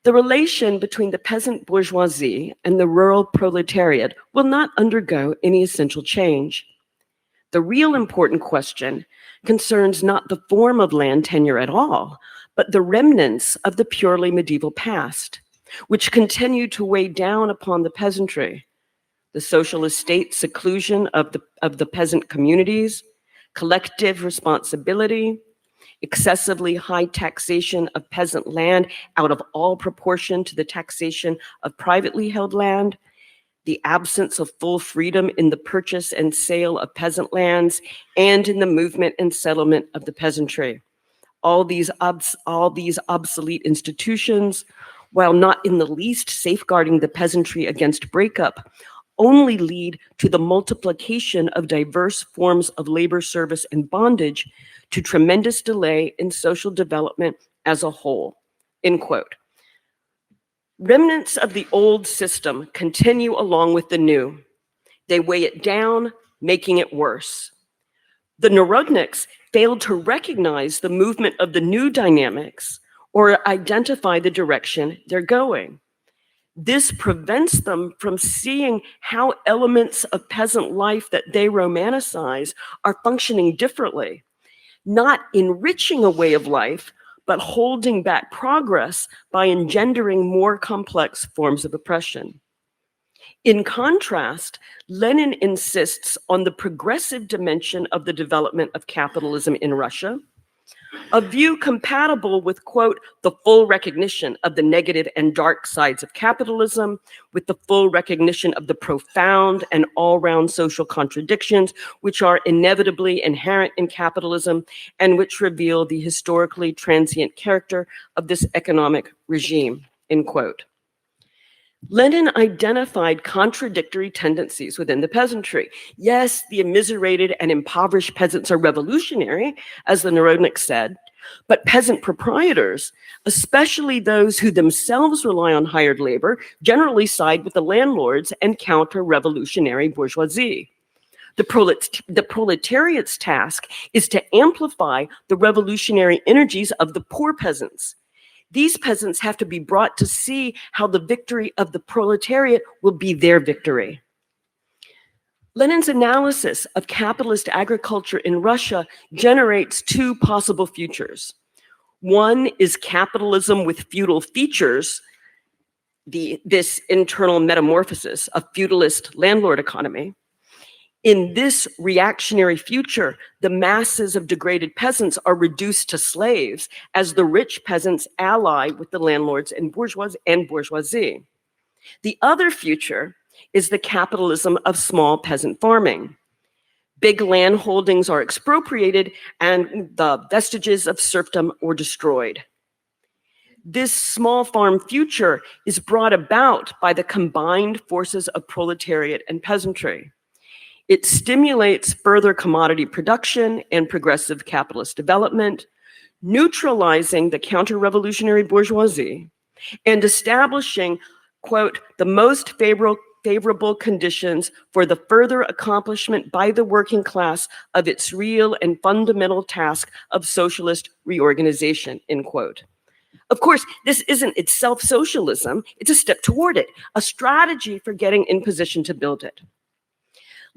the relation between the peasant bourgeoisie and the rural proletariat will not undergo any essential change. The real important question concerns not the form of land tenure at all, but the remnants of the purely medieval past. which continue to weigh down upon the peasantry. The socialist state seclusion of the peasant communities, collective responsibility, excessively high taxation of peasant land out of all proportion to the taxation of privately held land, the absence of full freedom in the purchase and sale of peasant lands, and in the movement and settlement of the peasantry. All these obsolete institutions, while not in the least safeguarding the peasantry against breakup, only lead to the multiplication of diverse forms of labor service and bondage, to tremendous delay in social development as a whole, end quote. Remnants of the old system continue along with the new. They weigh it down, making it worse. The Narodniks failed to recognize the movement of the new dynamics or identify the direction they're going. This prevents them from seeing how elements of peasant life that they romanticize are functioning differently, not enriching a way of life, but holding back progress by engendering more complex forms of oppression. In contrast, Lenin insists on the progressive dimension of the development of capitalism in Russia, a view compatible with, quote, the full recognition of the negative and dark sides of capitalism, with the full recognition of the profound and all-round social contradictions which are inevitably inherent in capitalism and which reveal the historically transient character of this economic regime, end quote. Lenin identified contradictory tendencies within the peasantry. Yes, the immiserated and impoverished peasants are revolutionary, as the Narodniks said, but peasant proprietors, especially those who themselves rely on hired labor, generally side with the landlords and counter-revolutionary bourgeoisie. The proletariat's task is to amplify the revolutionary energies of the poor peasants. These peasants have to be brought to see how the victory of the proletariat will be their victory. Lenin's analysis of capitalist agriculture in Russia generates two possible futures. One is capitalism with feudal features, this internal metamorphosis of feudalist landlord economy. In this reactionary future, the masses of degraded peasants are reduced to slaves as the rich peasants ally with the landlords and bourgeoisie. The other future is the capitalism of small peasant farming. Big land holdings are expropriated and the vestiges of serfdom are destroyed. This small farm future is brought about by the combined forces of proletariat and peasantry. It stimulates further commodity production and progressive capitalist development, neutralizing the counter-revolutionary bourgeoisie and establishing, quote, the most favorable conditions for the further accomplishment by the working class of its real and fundamental task of socialist reorganization, end quote. Of course, this isn't itself socialism, it's a step toward it, a strategy for getting in position to build it.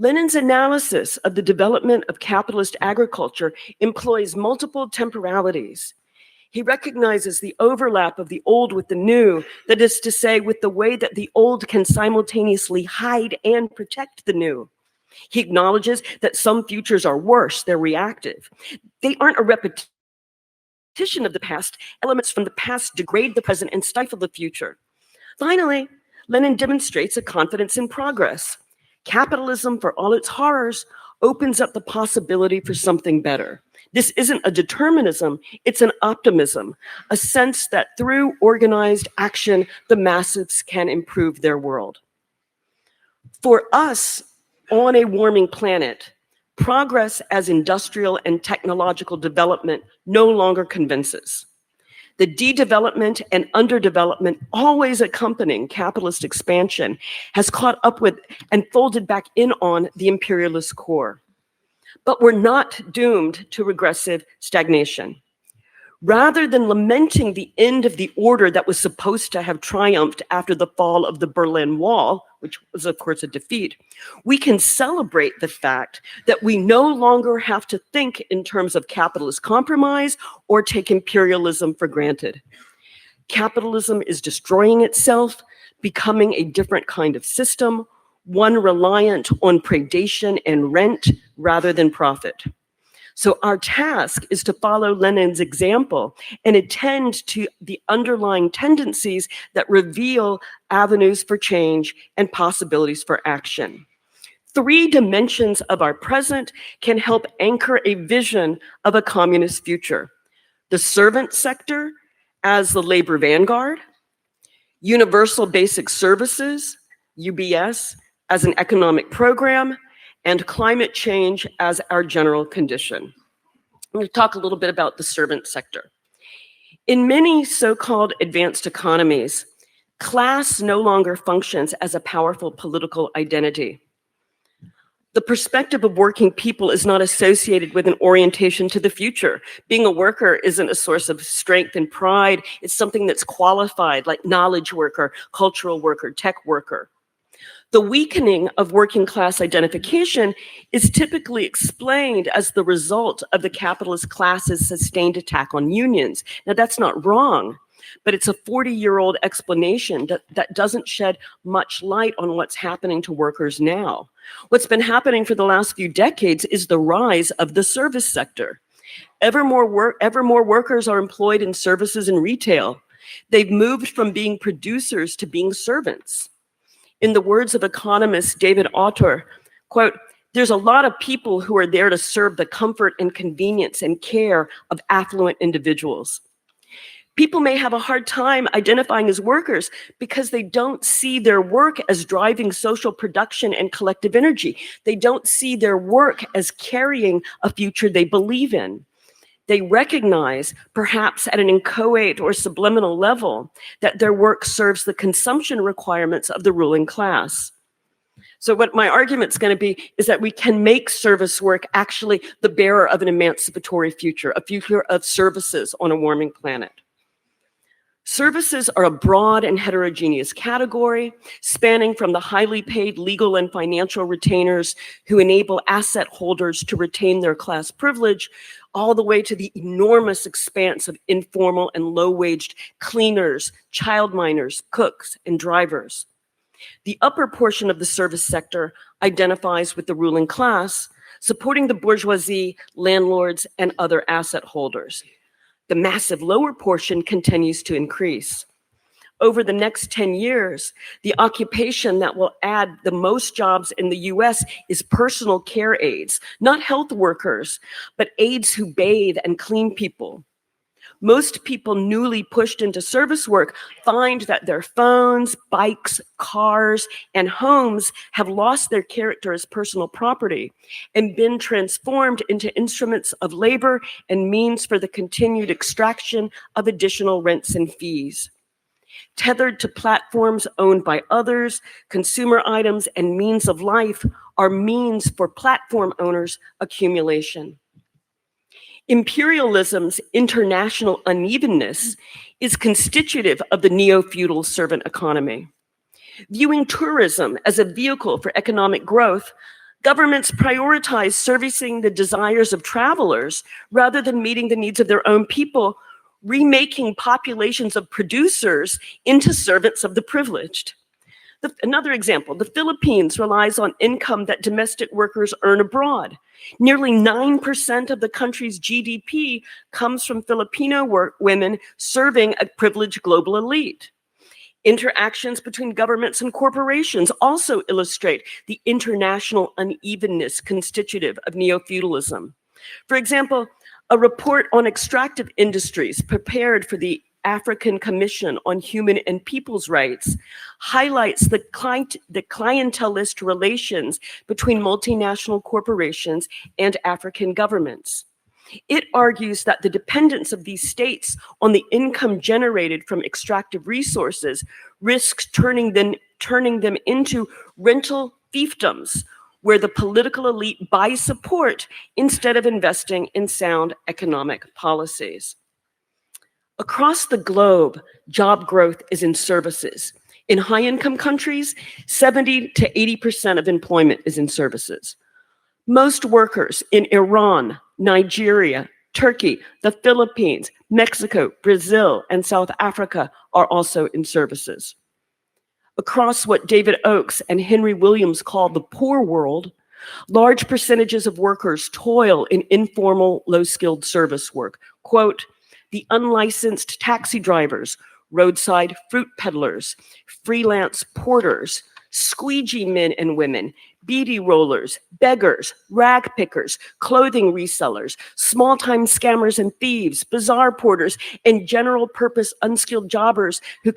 Lenin's analysis of the development of capitalist agriculture employs multiple temporalities. He recognizes the overlap of the old with the new, that is to say, with the way that the old can simultaneously hide and protect the new. He acknowledges that some futures are worse, they're reactive. They aren't a repetition of the past. Elements from the past degrade the present and stifle the future. Finally, Lenin demonstrates a confidence in progress. Capitalism, for all its horrors, opens up the possibility for something better. This isn't a determinism, it's an optimism, a sense that through organized action, the masses can improve their world. For us, on a warming planet, progress as industrial and technological development no longer convinces. The de-development and underdevelopment always accompanying capitalist expansion has caught up with and folded back in on the imperialist core. But we're not doomed to regressive stagnation. Rather than lamenting the end of the order that was supposed to have triumphed after the fall of the Berlin Wall, which was of course a defeat, we can celebrate the fact that we no longer have to think in terms of capitalist compromise or take imperialism for granted. Capitalism is destroying itself, becoming a different kind of system, one reliant on predation and rent rather than profit. So our task is to follow Lenin's example and attend to the underlying tendencies that reveal avenues for change and possibilities for action. 3 dimensions of our present can help anchor a vision of a communist future. The servant sector as the labor vanguard, universal basic services, UBS, as an economic program, and climate change as our general condition. I'm going to talk a little bit about the servant sector. In many so-called advanced economies, class no longer functions as a powerful political identity. The perspective of working people is not associated with an orientation to the future. Being a worker isn't a source of strength and pride. It's something that's qualified, like knowledge worker, cultural worker, tech worker. The weakening of working class identification is typically explained as the result of the capitalist class's sustained attack on unions. Now, that's not wrong, but it's a 40-year-old explanation that doesn't shed much light on what's happening to workers now. What's been happening for the last few decades is the rise of the service sector. Ever more workers are employed in services and retail. They've moved from being producers to being servants. In the words of economist David Autor, quote, "There's a lot of people who are there to serve the comfort and convenience and care of affluent individuals. People may have a hard time identifying as workers because they don't see their work as driving social production and collective energy. They don't see their work as carrying a future they believe in. They recognize, perhaps at an inchoate or subliminal level, that their work serves the consumption requirements of the ruling class." So what my argument's going to be is that we can make service work actually the bearer of an emancipatory future, a future of services on a warming planet. Services are a broad and heterogeneous category, spanning from the highly paid legal and financial retainers who enable asset holders to retain their class privilege, all the way to the enormous expanse of informal and low-waged cleaners, child minders, cooks, and drivers. The upper portion of the service sector identifies with the ruling class, supporting the bourgeoisie, landlords, and other asset holders. The massive lower portion continues to increase. Over the next 10 years, the occupation that will add the most jobs in the US is personal care aides, not health workers, but aides who bathe and clean people. Most people newly pushed into service work find that their phones, bikes, cars, and homes have lost their character as personal property and been transformed into instruments of labor and means for the continued extraction of additional rents and fees. Tethered to platforms owned by others, consumer items and means of life are means for platform owners' accumulation. Imperialism's international unevenness is constitutive of the neo-feudal servant economy. Viewing tourism as a vehicle for economic growth, governments prioritize servicing the desires of travelers rather than meeting the needs of their own people, remaking populations of producers into servants of the privileged. Another example, the Philippines relies on income that domestic workers earn abroad. Nearly 9% of the country's GDP comes from Filipino women serving a privileged global elite. Interactions between governments and corporations also illustrate the international unevenness constitutive of neo-feudalism. For example, a report on extractive industries prepared for the African Commission on Human and People's Rights highlights the clientelist relations between multinational corporations and African governments. It argues that the dependence of these states on the income generated from extractive resources risks turning them into rental fiefdoms, where the political elite buys support instead of investing in sound economic policies. Across the globe, job growth is in services. In high-income countries, 70 to 80% of employment is in services. Most workers in Iran, Nigeria, Turkey, the Philippines, Mexico, Brazil, and South Africa are also in services. Across what David Oakes and Henry Williams call the poor world, large percentages of workers toil in informal, low-skilled service work. Quote, the unlicensed taxi drivers, roadside fruit peddlers, freelance porters, squeegee men and women, beady rollers, beggars, rag pickers, clothing resellers, small-time scammers and thieves, bazaar porters, and general-purpose unskilled jobbers who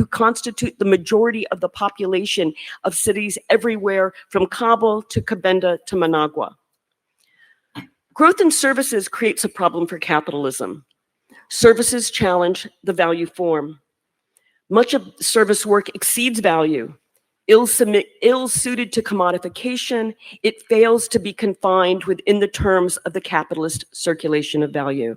constitute the majority of the population of cities everywhere from Kabul to Cabinda to Managua. Growth in services creates a problem for capitalism. Services challenge the value form. Much of service work exceeds value. Ill-suited to commodification, it fails to be confined within the terms of the capitalist circulation of value.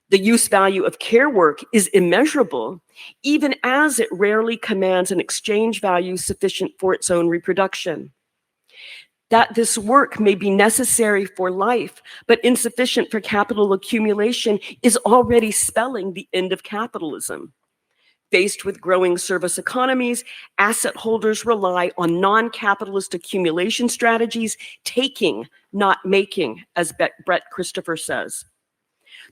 The use value of care work is immeasurable, even as it rarely commands an exchange value sufficient for its own reproduction. That this work may be necessary for life, but insufficient for capital accumulation is already spelling the end of capitalism. Faced with growing service economies, asset holders rely on non-capitalist accumulation strategies, taking, not making, as Brett Christopher says.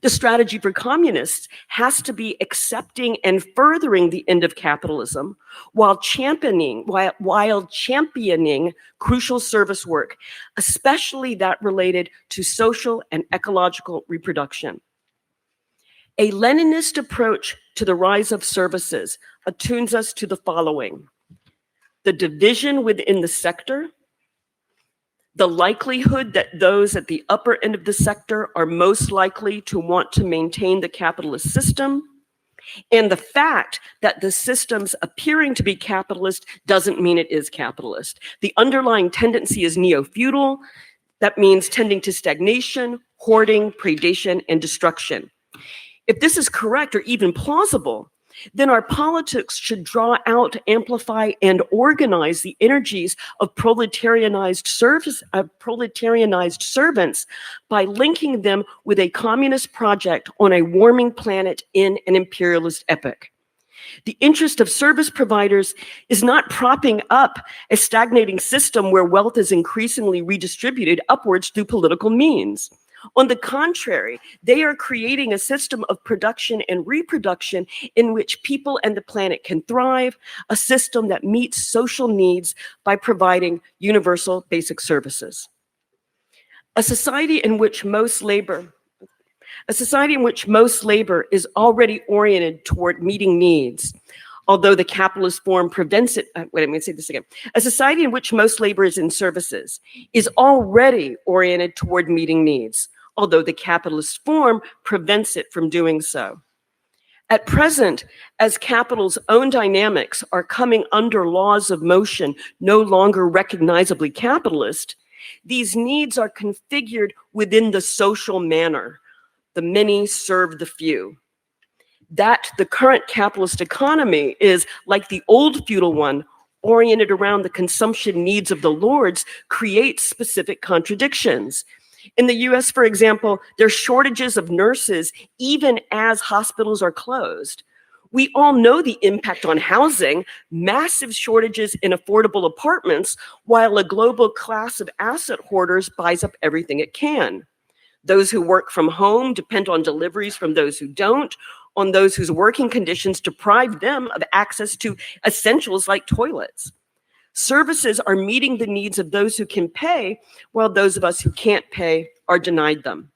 The strategy for communists has to be accepting and furthering the end of capitalism while championing crucial service work, especially that related to social and ecological reproduction. A Leninist approach to the rise of services attunes us to the following: the division within the sector, the likelihood that those at the upper end of the sector are most likely to want to maintain the capitalist system, and the fact that the systems appearing to be capitalist doesn't mean it is capitalist. The underlying tendency is neo-feudal. That means tending to stagnation, hoarding, predation, and destruction. If this is correct or even plausible, then our politics should draw out, amplify, and organize the energies of proletarianized servants by linking them with a communist project on a warming planet in an imperialist epoch. The interest of service providers is not propping up a stagnating system where wealth is increasingly redistributed upwards through political means. On the contrary, they are creating a system of production and reproduction in which people and the planet can thrive, a system that meets social needs by providing universal basic services. A society in which most labor is already oriented toward meeting needs, although the capitalist form prevents it. Wait, let me say this again. A society in which most labor is in services is already oriented toward meeting needs, although the capitalist form prevents it from doing so. At present, as capital's own dynamics are coming under laws of motion no longer recognizably capitalist, these needs are configured within the social manner. The many serve the few. That the current capitalist economy is, like the old feudal one, oriented around the consumption needs of the lords, creates specific contradictions. In the US, for example, there are shortages of nurses even as hospitals are closed. We all know the impact on housing, massive shortages in affordable apartments, while a global class of asset hoarders buys up everything it can. Those who work from home depend on deliveries from those who don't, on those whose working conditions deprive them of access to essentials like toilets. Services are meeting the needs of those who can pay, while those of us who can't pay are denied them.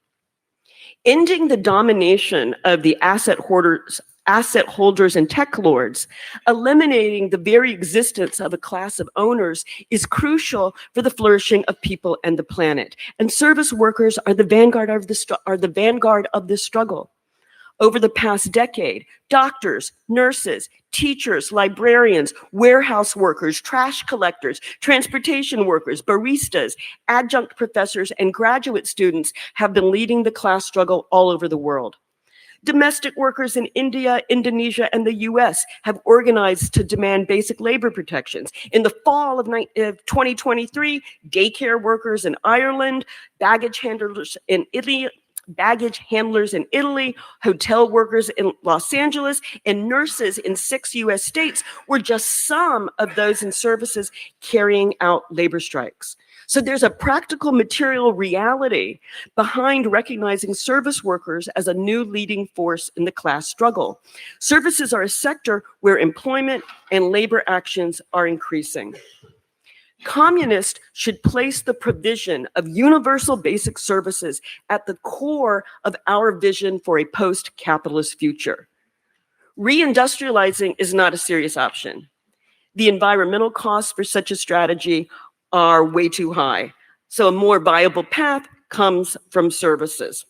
Ending the domination of the asset holders and tech lords, eliminating the very existence of a class of owners is crucial for the flourishing of people and the planet. And service workers are the vanguard of this struggle. Over the past decade, doctors, nurses, teachers, librarians, warehouse workers, trash collectors, transportation workers, baristas, adjunct professors, and graduate students have been leading the class struggle all over the world. Domestic workers in India, Indonesia, and the US have organized to demand basic labor protections. In the fall of 2023, daycare workers in Ireland, baggage handlers in Italy, baggage handlers in Italy, hotel workers in Los Angeles, and nurses in 6 US states were just some of those in services carrying out labor strikes. So there's a practical material reality behind recognizing service workers as a new leading force in the class struggle. Services are a sector where employment and labor actions are increasing. Communists should place the provision of universal basic services at the core of our vision for a post-capitalist future. Reindustrializing is not a serious option. The environmental costs for such a strategy are way too high. So a more viable path comes from services.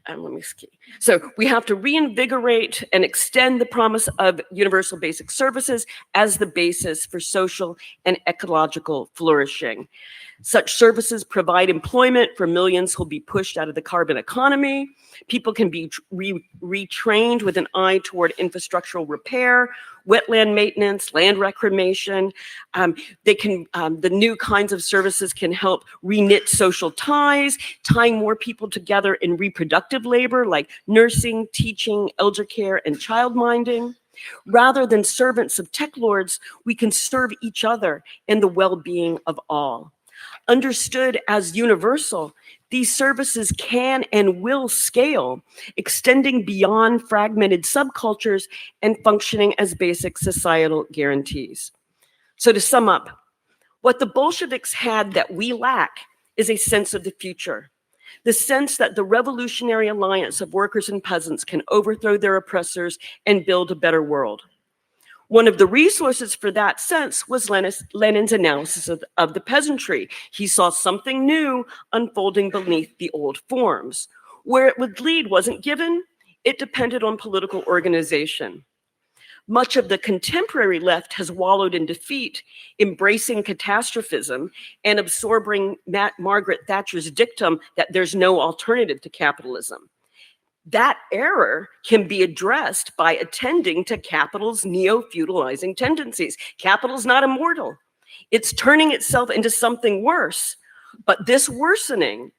Let me see. So we have to reinvigorate and extend the promise of universal basic services as the basis for social and ecological flourishing. Such services provide employment for millions who will be pushed out of the carbon economy. People can be retrained with an eye toward infrastructural repair, wetland maintenance, land reclamation. The new kinds of services can help reknit social ties, tying more people together in reproductive labor like nursing, teaching, elder care, and child minding. Rather than servants of tech lords, we can serve each other and the well-being of all. Understood as universal, these services can and will scale, extending beyond fragmented subcultures and functioning as basic societal guarantees. So to sum up, what the Bolsheviks had that we lack is a sense of the future, the sense that the revolutionary alliance of workers and peasants can overthrow their oppressors and build a better world. One of the resources for that sense was Lenin's analysis of the peasantry. He saw something new unfolding beneath the old forms. Where it would lead wasn't given, it depended on political organization. Much of the contemporary left has wallowed in defeat, embracing catastrophism and absorbing Margaret Thatcher's dictum that there's no alternative to capitalism. That error can be addressed by attending to capital's neo-feudalizing tendencies. Capital's not immortal. It's turning itself into something worse. But this worsening,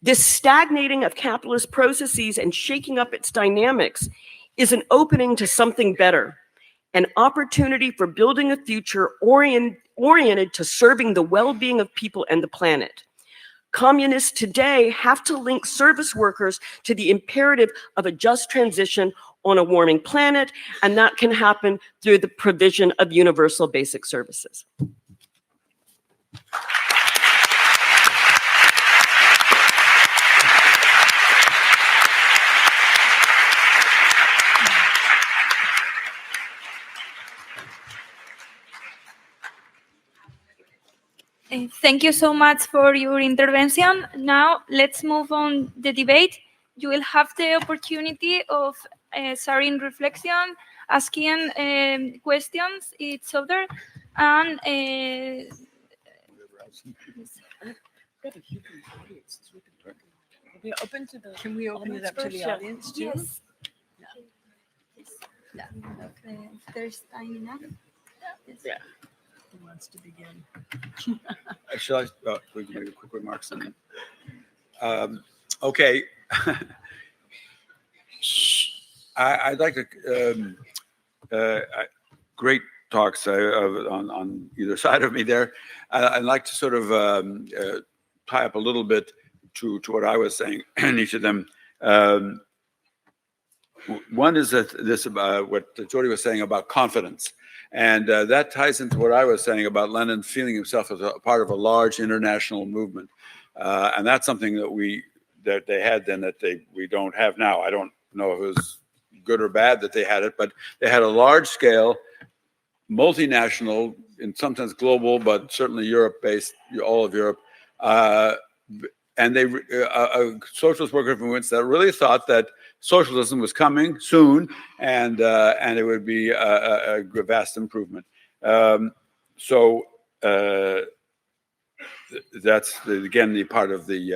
this stagnating of capitalist processes and shaking up its dynamics is an opening to something better, an opportunity for building a future oriented to serving the well-being of people and the planet. Communists today have to link service workers to the imperative of a just transition on a warming planet, and that can happen through the provision of universal basic services. Thank you so much for your intervention. Now let's move on the debate. You will have the opportunity of sharing reflection, asking questions each other, and Can we open it up to the audience too? yes. Yeah. If there's time enough. Yeah. Who wants to begin? Shall I? We can make a quick remarks on that. Okay. I'd like to. Great talks on either side of me there. I'd like to sort of tie up a little bit to what I was saying in each of them. One is that this about what Jodi was saying about confidence. And that ties into what I was saying about Lenin feeling himself as a part of a large international movement. And that's something that they had then that we don't have now. I don't know if it was good or bad that they had it, but they had a large scale, multinational, in some sense global, but certainly Europe-based, all of Europe. And they socialist worker movements that really thought that socialism was coming soon, and it would be a vast improvement. So that's again the part of this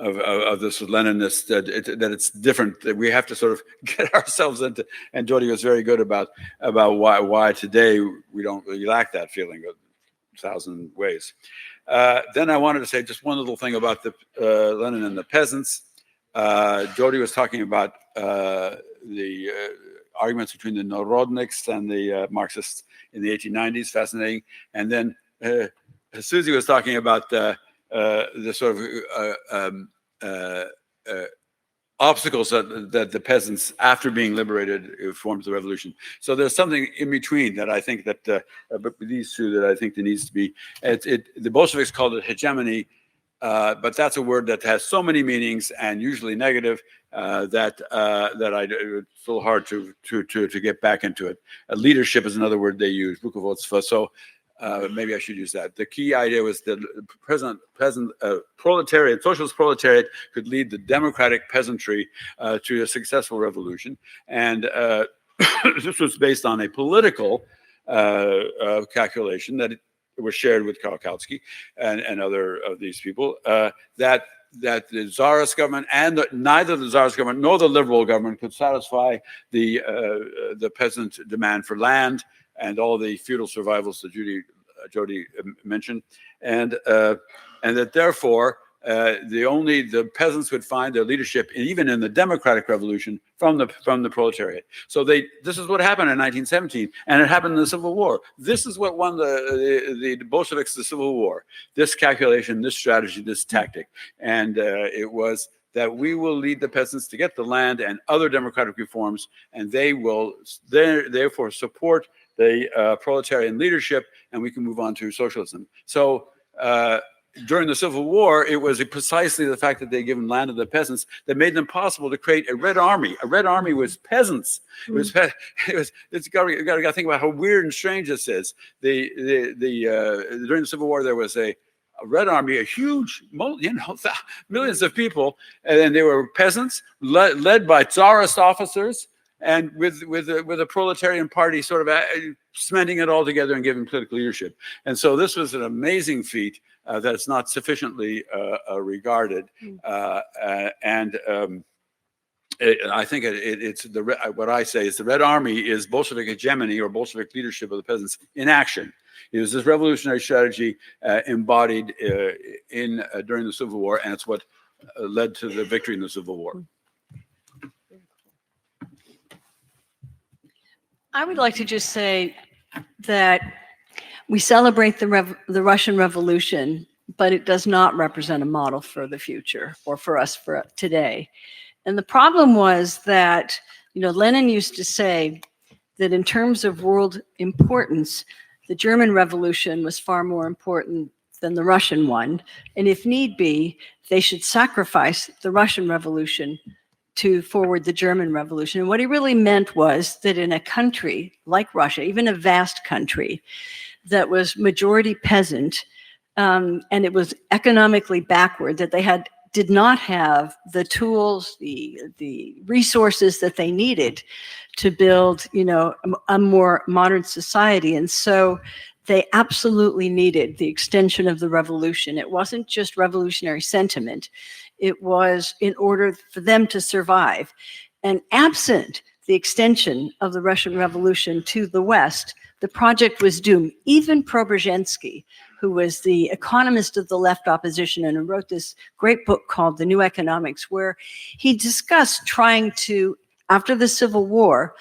Leninist that it's different. That we have to sort of get ourselves into. And Jodi was very good about why today we don't really lack that feeling of 1,000 ways. Then I wanted to say just one little thing about the Lenin and the peasants. Jodi was talking about the arguments between the Narodniks and the Marxists in the 1890s, fascinating. And then Susie was talking about the sort of obstacles that the peasants, after being liberated, formed the revolution. So there's something in between that I think that these two that I think there needs to be. The Bolsheviks called it hegemony, but that's a word that has so many meanings and usually negative that it's a little hard to get back into it. Leadership is another word they use. So maybe I should use that. The key idea was that present proletariat, socialist proletariat, could lead the democratic peasantry to a successful revolution, and this was based on a political calculation that it was shared with Kautsky and other of these people, that the Tsarist government and neither the Tsarist government nor the liberal government could satisfy the peasant demand for land and all the feudal survivals that Jodi mentioned, and that therefore the peasants would find their leadership even in the democratic revolution from the proletariat. So this is what happened in 1917, and it happened in the Civil War. This is what won the Bolsheviks the Civil War. This calculation, this strategy, this tactic, and it was that we will lead the peasants to get the land and other democratic reforms, and they will therefore support the proletarian leadership, and we can move on to socialism. So during the Civil War, it was precisely the fact that they'd given land to the peasants that made them possible to create a Red Army. A Red Army was peasants. You got to think about how weird and strange this is. During the Civil War, there was a Red Army, a huge, millions of people, and they were peasants led by Tsarist officers, and with a proletarian party sort of cementing it all together and giving political leadership. And so this was an amazing feat that's not sufficiently regarded. I think it's what I say is the Red Army is Bolshevik hegemony or Bolshevik leadership of the peasants in action. It was this revolutionary strategy embodied during the Civil War, and it's what led to the victory in the Civil War. I would like to just say that we celebrate the Russian Revolution, but it does not represent a model for the future or for us for today. And the problem was that, Lenin used to say that in terms of world importance, the German Revolution was far more important than the Russian one. And if need be, they should sacrifice the Russian Revolution to forward the German Revolution. And what he really meant was that in a country like Russia, even a vast country that was majority peasant, and it was economically backward, that they did not have the tools, the resources that they needed to build, a more modern society. And so they absolutely needed the extension of the revolution. It wasn't just revolutionary sentiment. It was in order for them to survive. And absent the extension of the Russian Revolution to the West, the project was doomed. Even Preobrazhensky, who was the economist of the left opposition and who wrote this great book called The New Economics, where he discussed trying to, after the Civil War,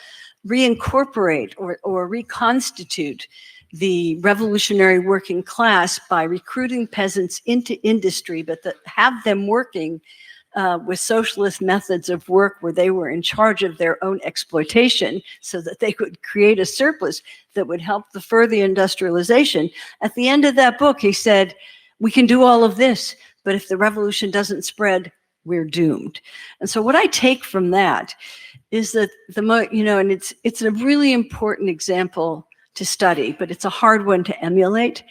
reincorporate or reconstitute the revolutionary working class by recruiting peasants into industry, but have them working with socialist methods of work where they were in charge of their own exploitation so that they could create a surplus that would help the further industrialization. At the end of that book, he said, we can do all of this, but if the revolution doesn't spread, we're doomed. And so what I take from that is that and it's a really important example to study, but it's a hard one to emulate.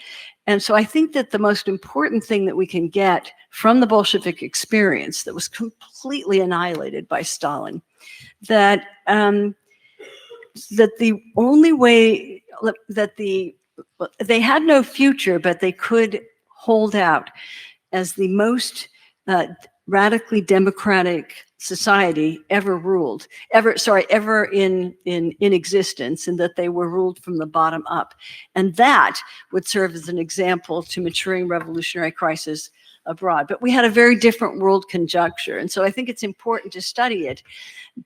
And so I think that the most important thing that we can get from the Bolshevik experience that was completely annihilated by Stalin, that the only way that they had no future, but they could hold out as the most radically democratic society ever in existence, and that they were ruled from the bottom up. And that would serve as an example to maturing revolutionary crisis abroad. But we had a very different world conjuncture. And so I think it's important to study it,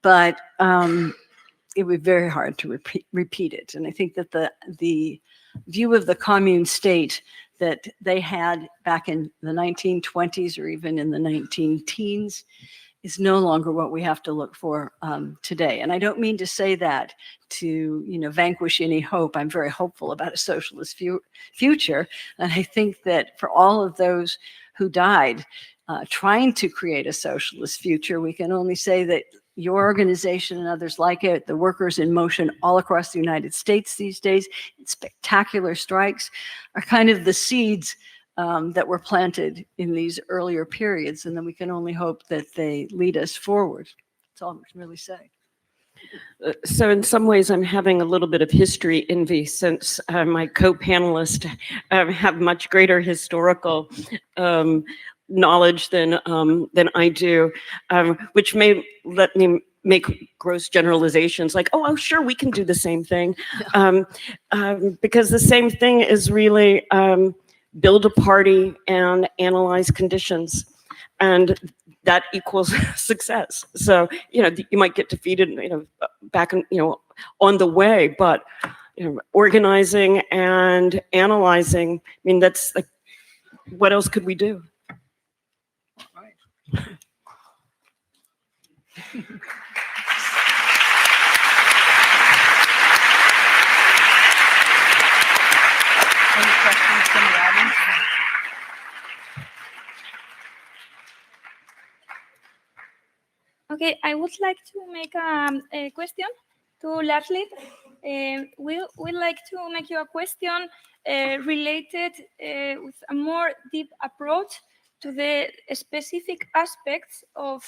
but it would be very hard to repeat it. And I think that the view of the commune state that they had back in the 1920s or even in the 19-teens is no longer what we have to look for today. And I don't mean to say that to vanquish any hope. I'm very hopeful about a socialist future. And I think that for all of those who died trying to create a socialist future, we can only say that your organization and others like it, the workers in motion all across the United States these days, in spectacular strikes, are kind of the seeds that were planted in these earlier periods. And then we can only hope that they lead us forward. That's all I can really say. So in some ways, I'm having a little bit of history envy, since my co-panelists have much greater historical knowledge than I do, which may let me make gross generalizations like, oh, sure, we can do the same thing. Because the same thing is really build a party and analyze conditions. And that equals success. So, you might get defeated, back, on the way, but, organizing and analyzing, I mean, that's like, what else could we do? Any questions from the audience? Okay, I would like to make a question to Lars. We'd like to make you a question related with a more deep approach to the specific aspects of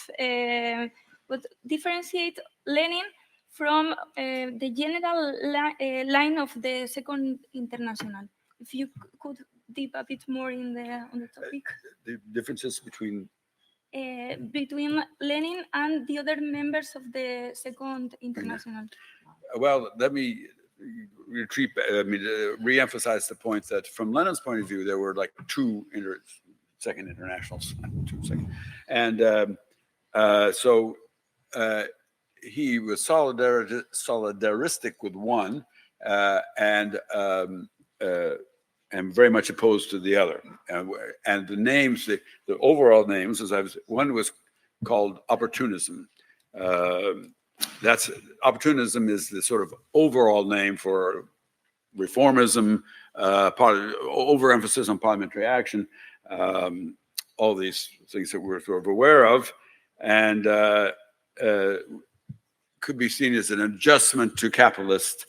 what differentiate Lenin from the general line of the Second International. If you could deep a bit more on the topic. The differences between Lenin and the other members of the Second International. Well, let me re-emphasize the point that from Lenin's point of view, there were like two Second Internationals, and so he was solidaristic with one, and very much opposed to the other. And the names, the overall names, one was called opportunism. Opportunism is the sort of overall name for reformism, overemphasis on parliamentary action, all these things that we're sort of aware of, and could be seen as an adjustment to capitalist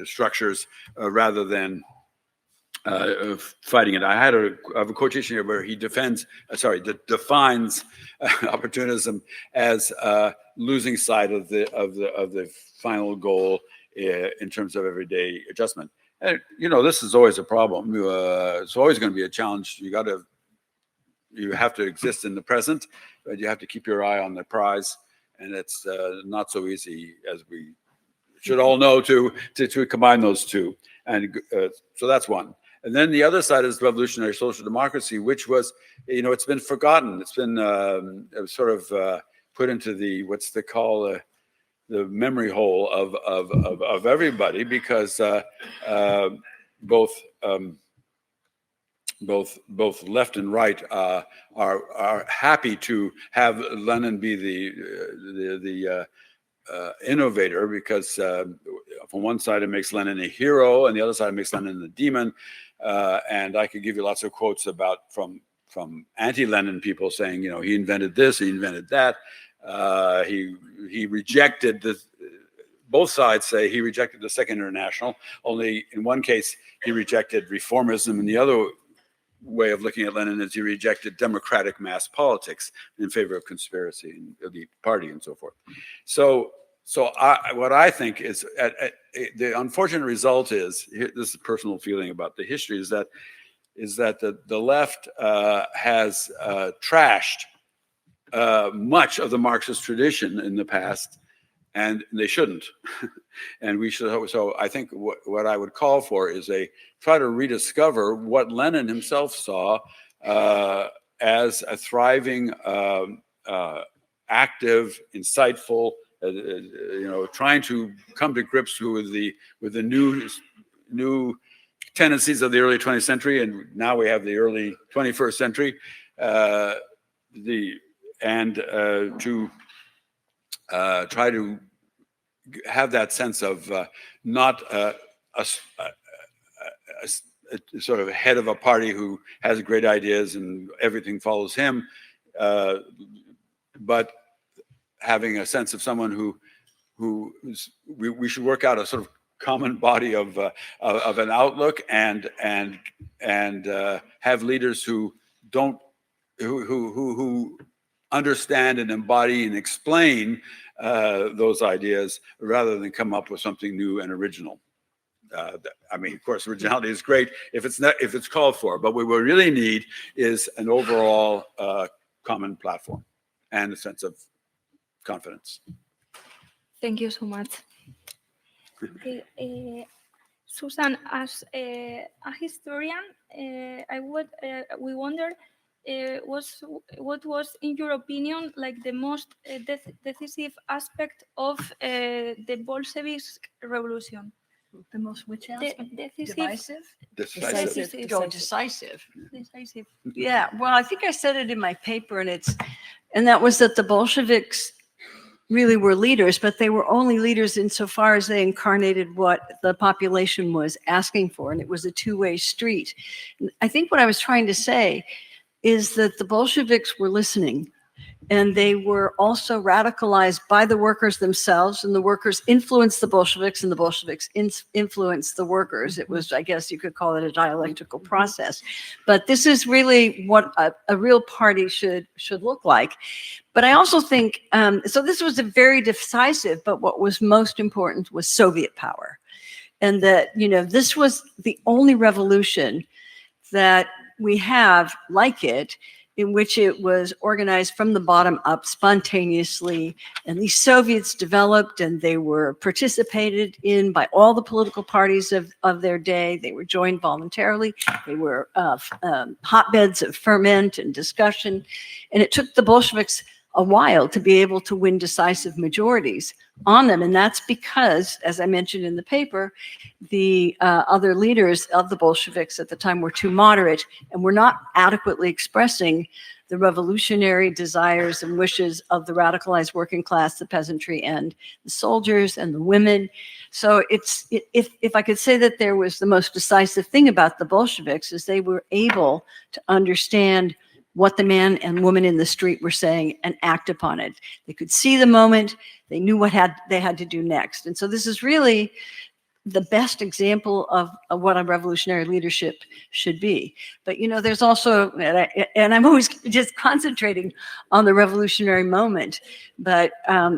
structures rather than fighting it. I have a quotation here where he defines opportunism as losing sight of the final goal in terms of everyday adjustment. And this is always a problem. It's always going to be a challenge. You have to exist in the present, but you have to keep your eye on the prize, and it's not so easy, as we should all know, to combine those two. And so that's one. And then the other side is revolutionary social democracy, which was, it's been forgotten. It's been sort of put into the memory hole of everybody, because both left and right are happy to have Lenin be the innovator, because from one side it makes Lenin a hero, and the other side it makes Lenin a demon. And I could give you lots of quotes from anti-Lenin people saying, he invented this, he invented that. He rejected both sides say he rejected the Second International. Only in one case he rejected reformism, and the other way of looking at Lenin is he rejected democratic mass politics in favor of conspiracy and elite party and so forth. So what I think is the unfortunate result is, this is a personal feeling about the history, is that is that the left has trashed much of the Marxist tradition in the past, and they shouldn't. And we should. So I think what I would call for is try to rediscover what Lenin himself saw as a thriving, active, insightful, trying to come to grips with the new tendencies of the early 20th century, and now we have the early 21st century, to try to have that sense of not a sort of head of a party who has great ideas and everything follows him, but having a sense of someone who we should work out a sort of common body of an outlook and have leaders who understand and embody and explain those ideas rather than come up with something new and original. I mean, of course, originality is great if it's called for, but what we really need is an overall common platform and a sense of confidence. Thank you so much. Okay, Susan, as a historian, we wonder what was, in your opinion, like the most decisive aspect of the Bolshevik revolution? The most which aspect? Decisive. Decisive. Oh, decisive. Decisive. Yeah. Well, I think I said it in my paper, and that was that the Bolsheviks really were leaders, but they were only leaders insofar as they incarnated what the population was asking for, and it was a two-way street. I think what I was trying to say is that the Bolsheviks were listening, and they were also radicalized by the workers themselves, and the workers influenced the Bolsheviks, and the Bolsheviks influenced the workers. It was, I guess you could call it a dialectical process. But this is really what a real party should look like. But I also think, so this was a very decisive, but what was most important was Soviet power. And that, this was the only revolution that we have like it, in which it was organized from the bottom up spontaneously. And these Soviets developed, and they were participated in by all the political parties of their day. They were joined voluntarily. They were hotbeds of ferment and discussion. And it took the Bolsheviks a while to be able to win decisive majorities on them. And that's because, as I mentioned in the paper, the other leaders of the Bolsheviks at the time were too moderate and were not adequately expressing the revolutionary desires and wishes of the radicalized working class, the peasantry, and the soldiers and the women. So if I could say that there was the most decisive thing about the Bolsheviks, is they were able to understand what the man and woman in the street were saying and act upon it. They could see the moment, they knew what they had to do next. And so this is really the best example of what a revolutionary leadership should be. But there's also, and I'm always just concentrating on the revolutionary moment, but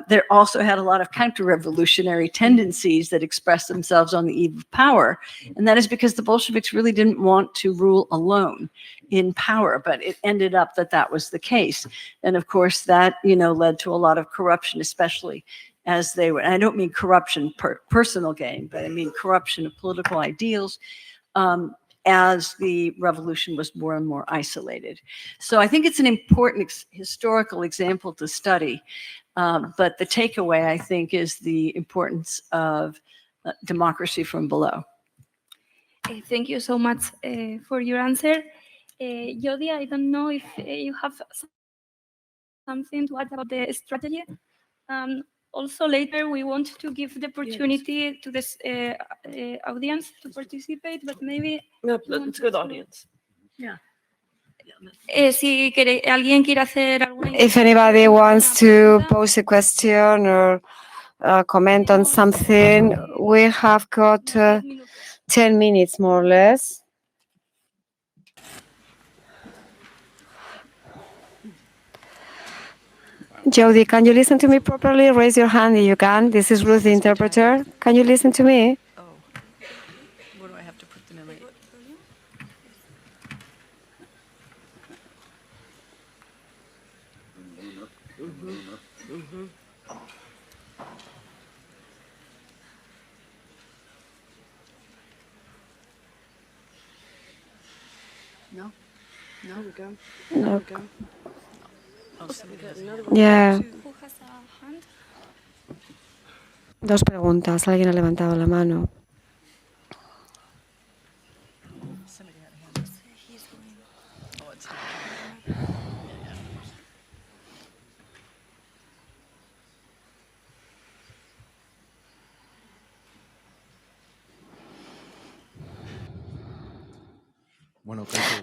there also had a lot of counter-revolutionary tendencies that expressed themselves on the eve of power. And that is because the Bolsheviks really didn't want to rule alone in power, but it ended up that was the case. And of course that, led to a lot of corruption, especially as they were, and I don't mean corruption personal gain, but I mean corruption of political ideals as the revolution was more and more isolated. So I think it's an important historical example to study, but the takeaway, I think, is the importance of democracy from below. Thank you so much for your answer. Jodi, I don't know if you have something to add about the strategy. Also, later we want to give the opportunity to this audience to participate, but maybe... No, it's a good audience. Yeah. Si alguien quiere hacer alguna... If anybody wants to pose a question or comment on something, we have got 10 minutes more or less. Jodi, can you listen to me properly? Raise your hand if you can. This is Ruth, the interpreter. Can you listen to me? Oh, what do I have to put them in? No? No, we go. No. We go. Yeah. Who has a hand? Dos preguntas. Alguien ha levantado la mano.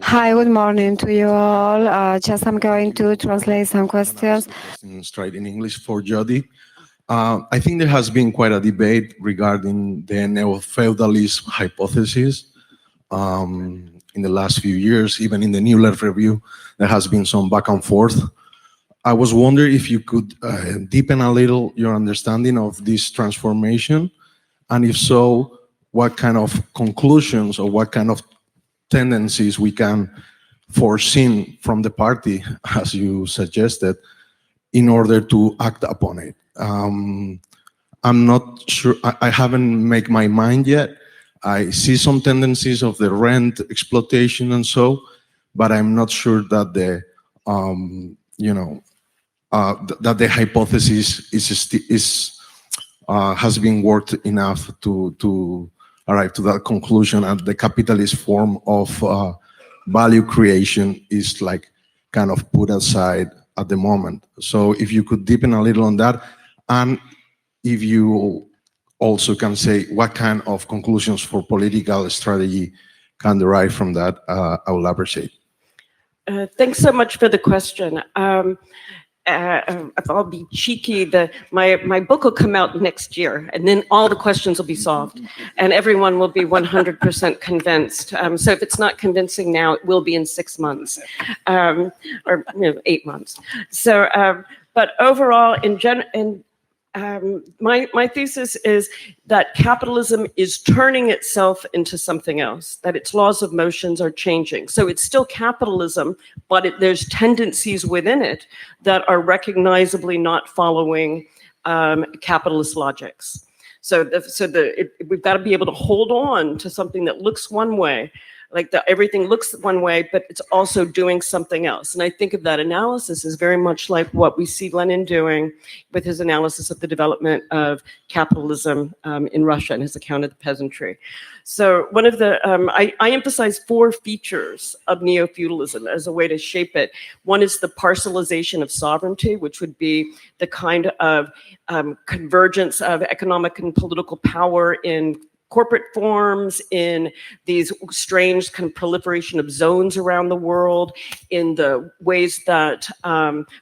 Hi, good morning to you all. Just I'm going to translate some questions. Straight in English for Jodi. I think there has been quite a debate regarding the neo-feudalism hypothesis in the last few years. Even in the New Left Review, there has been some back and forth. I was wondering if you could deepen a little your understanding of this transformation, and if so, what kind of conclusions or what kind of tendencies we can foresee from the party, as you suggested, in order to act upon it. I'm not sure, I haven't made my mind yet. I see some tendencies of the rent exploitation and so, but I'm not sure that the, that the hypothesis has been worked enough to arrive to that conclusion, and the capitalist form of value creation is like kind of put aside at the moment. So if you could deepen a little on that, and if you also can say what kind of conclusions for political strategy can derive from that, I will appreciate. Thanks so much for the question. If I'll be cheeky, my book will come out next year, and then all the questions will be solved, and everyone will be 100% convinced. So if it's not convincing now, it will be in 6 months, or 8 months. So, but overall, my thesis is that capitalism is turning itself into something else, that its laws of motions are changing. So it's still capitalism, but there's tendencies within it that are recognizably not following capitalist logics. So we've got to be able to hold on to something that looks one way, like everything looks one way, but it's also doing something else. And I think of that analysis as very much like what we see Lenin doing with his analysis of the development of capitalism in Russia and his account of the peasantry. So one of the, I emphasize 4 features of neo-feudalism as a way to shape it. One is the parcelization of sovereignty, which would be the kind of convergence of economic and political power in corporate forms, in these strange kind of proliferation of zones around the world, in the ways that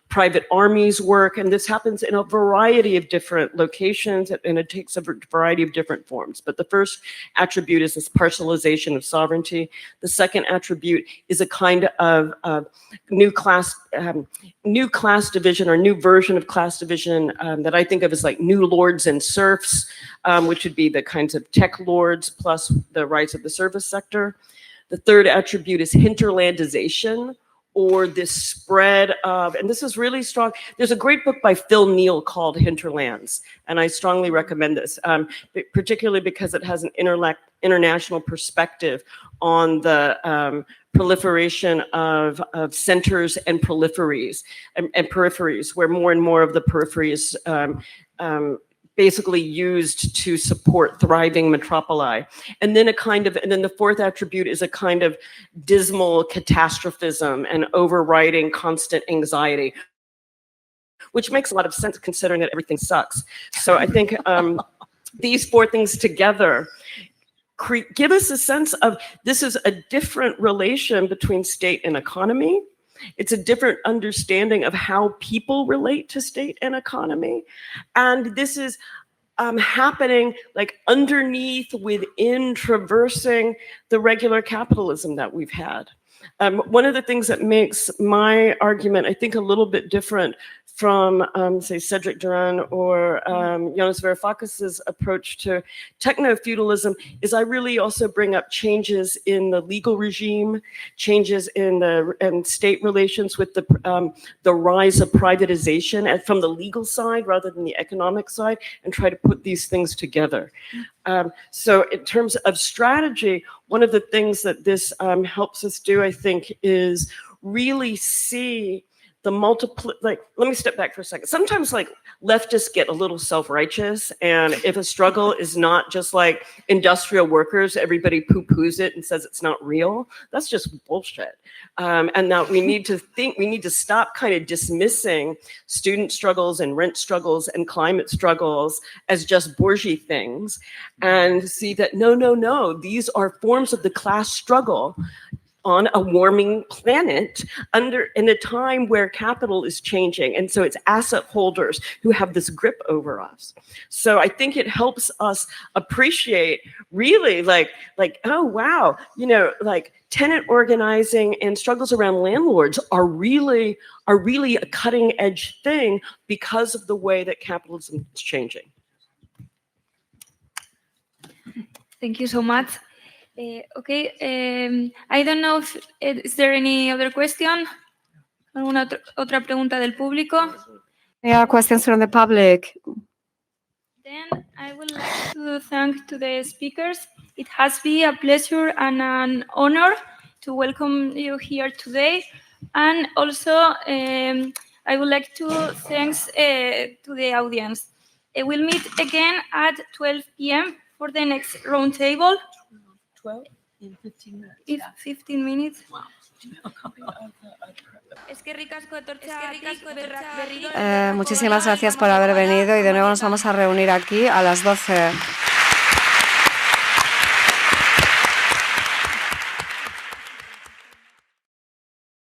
private armies work. And this happens in a variety of different locations, and it takes a variety of different forms. But the first attribute is this parcelization of sovereignty. The second attribute is a kind of new class division, or new version of class division that I think of as like new lords and serfs, which would be the kinds of tech lords plus the rise of the service sector. The third attribute is hinterlandization, or this spread of, and this is really strong. There's a great book by Phil Neal called Hinterlands, and I strongly recommend this, particularly because it has an international perspective on the proliferation of centers and peripheries, where more and more of the periphery is basically used to support thriving metropoli. And then the fourth attribute is a kind of dismal catastrophism and overriding constant anxiety, which makes a lot of sense considering that everything sucks. So I think these 4 things together give us a sense of this is a different relation between state and economy. It's a different understanding of how people relate to state and economy. And this is happening like underneath, within, traversing the regular capitalism that we've had. One of the things that makes my argument, I think, a little bit different from, say, Cedric Duran or Jonas Varoufakis's approach to techno-feudalism is I really also bring up changes in the legal regime, changes in the state relations with the rise of privatization and from the legal side rather than the economic side, and try to put these things together. So in terms of strategy, one of the things that this helps us do, I think, is really see the multiple, like, let me step back for a second. Sometimes like leftists get a little self-righteous, and if a struggle is not just like industrial workers, everybody poo-poos it and says it's not real. That's just bullshit. And that we need to stop kind of dismissing student struggles and rent struggles and climate struggles as just bourgeois things, and see that no, these are forms of the class struggle on a warming planet in a time where capital is changing. And so it's asset holders who have this grip over us. So I think it helps us appreciate really like, oh, wow, like tenant organizing and struggles around landlords are really a cutting edge thing because of the way that capitalism is changing. Thank you so much. Okay, I don't know if is there any other question? ¿Alguna otra pregunta del público? Yeah, questions from the public. Then I would like to thank to the speakers. It has been a pleasure and an honor to welcome you here today. And also, I would like to thank to the audience. We'll meet again at 12 p.m. for the next roundtable. 12 in 15 minutes. In 15 minutes. Wow. Muchísimas gracias por haber venido y de nuevo nos vamos a reunir aquí a las 12.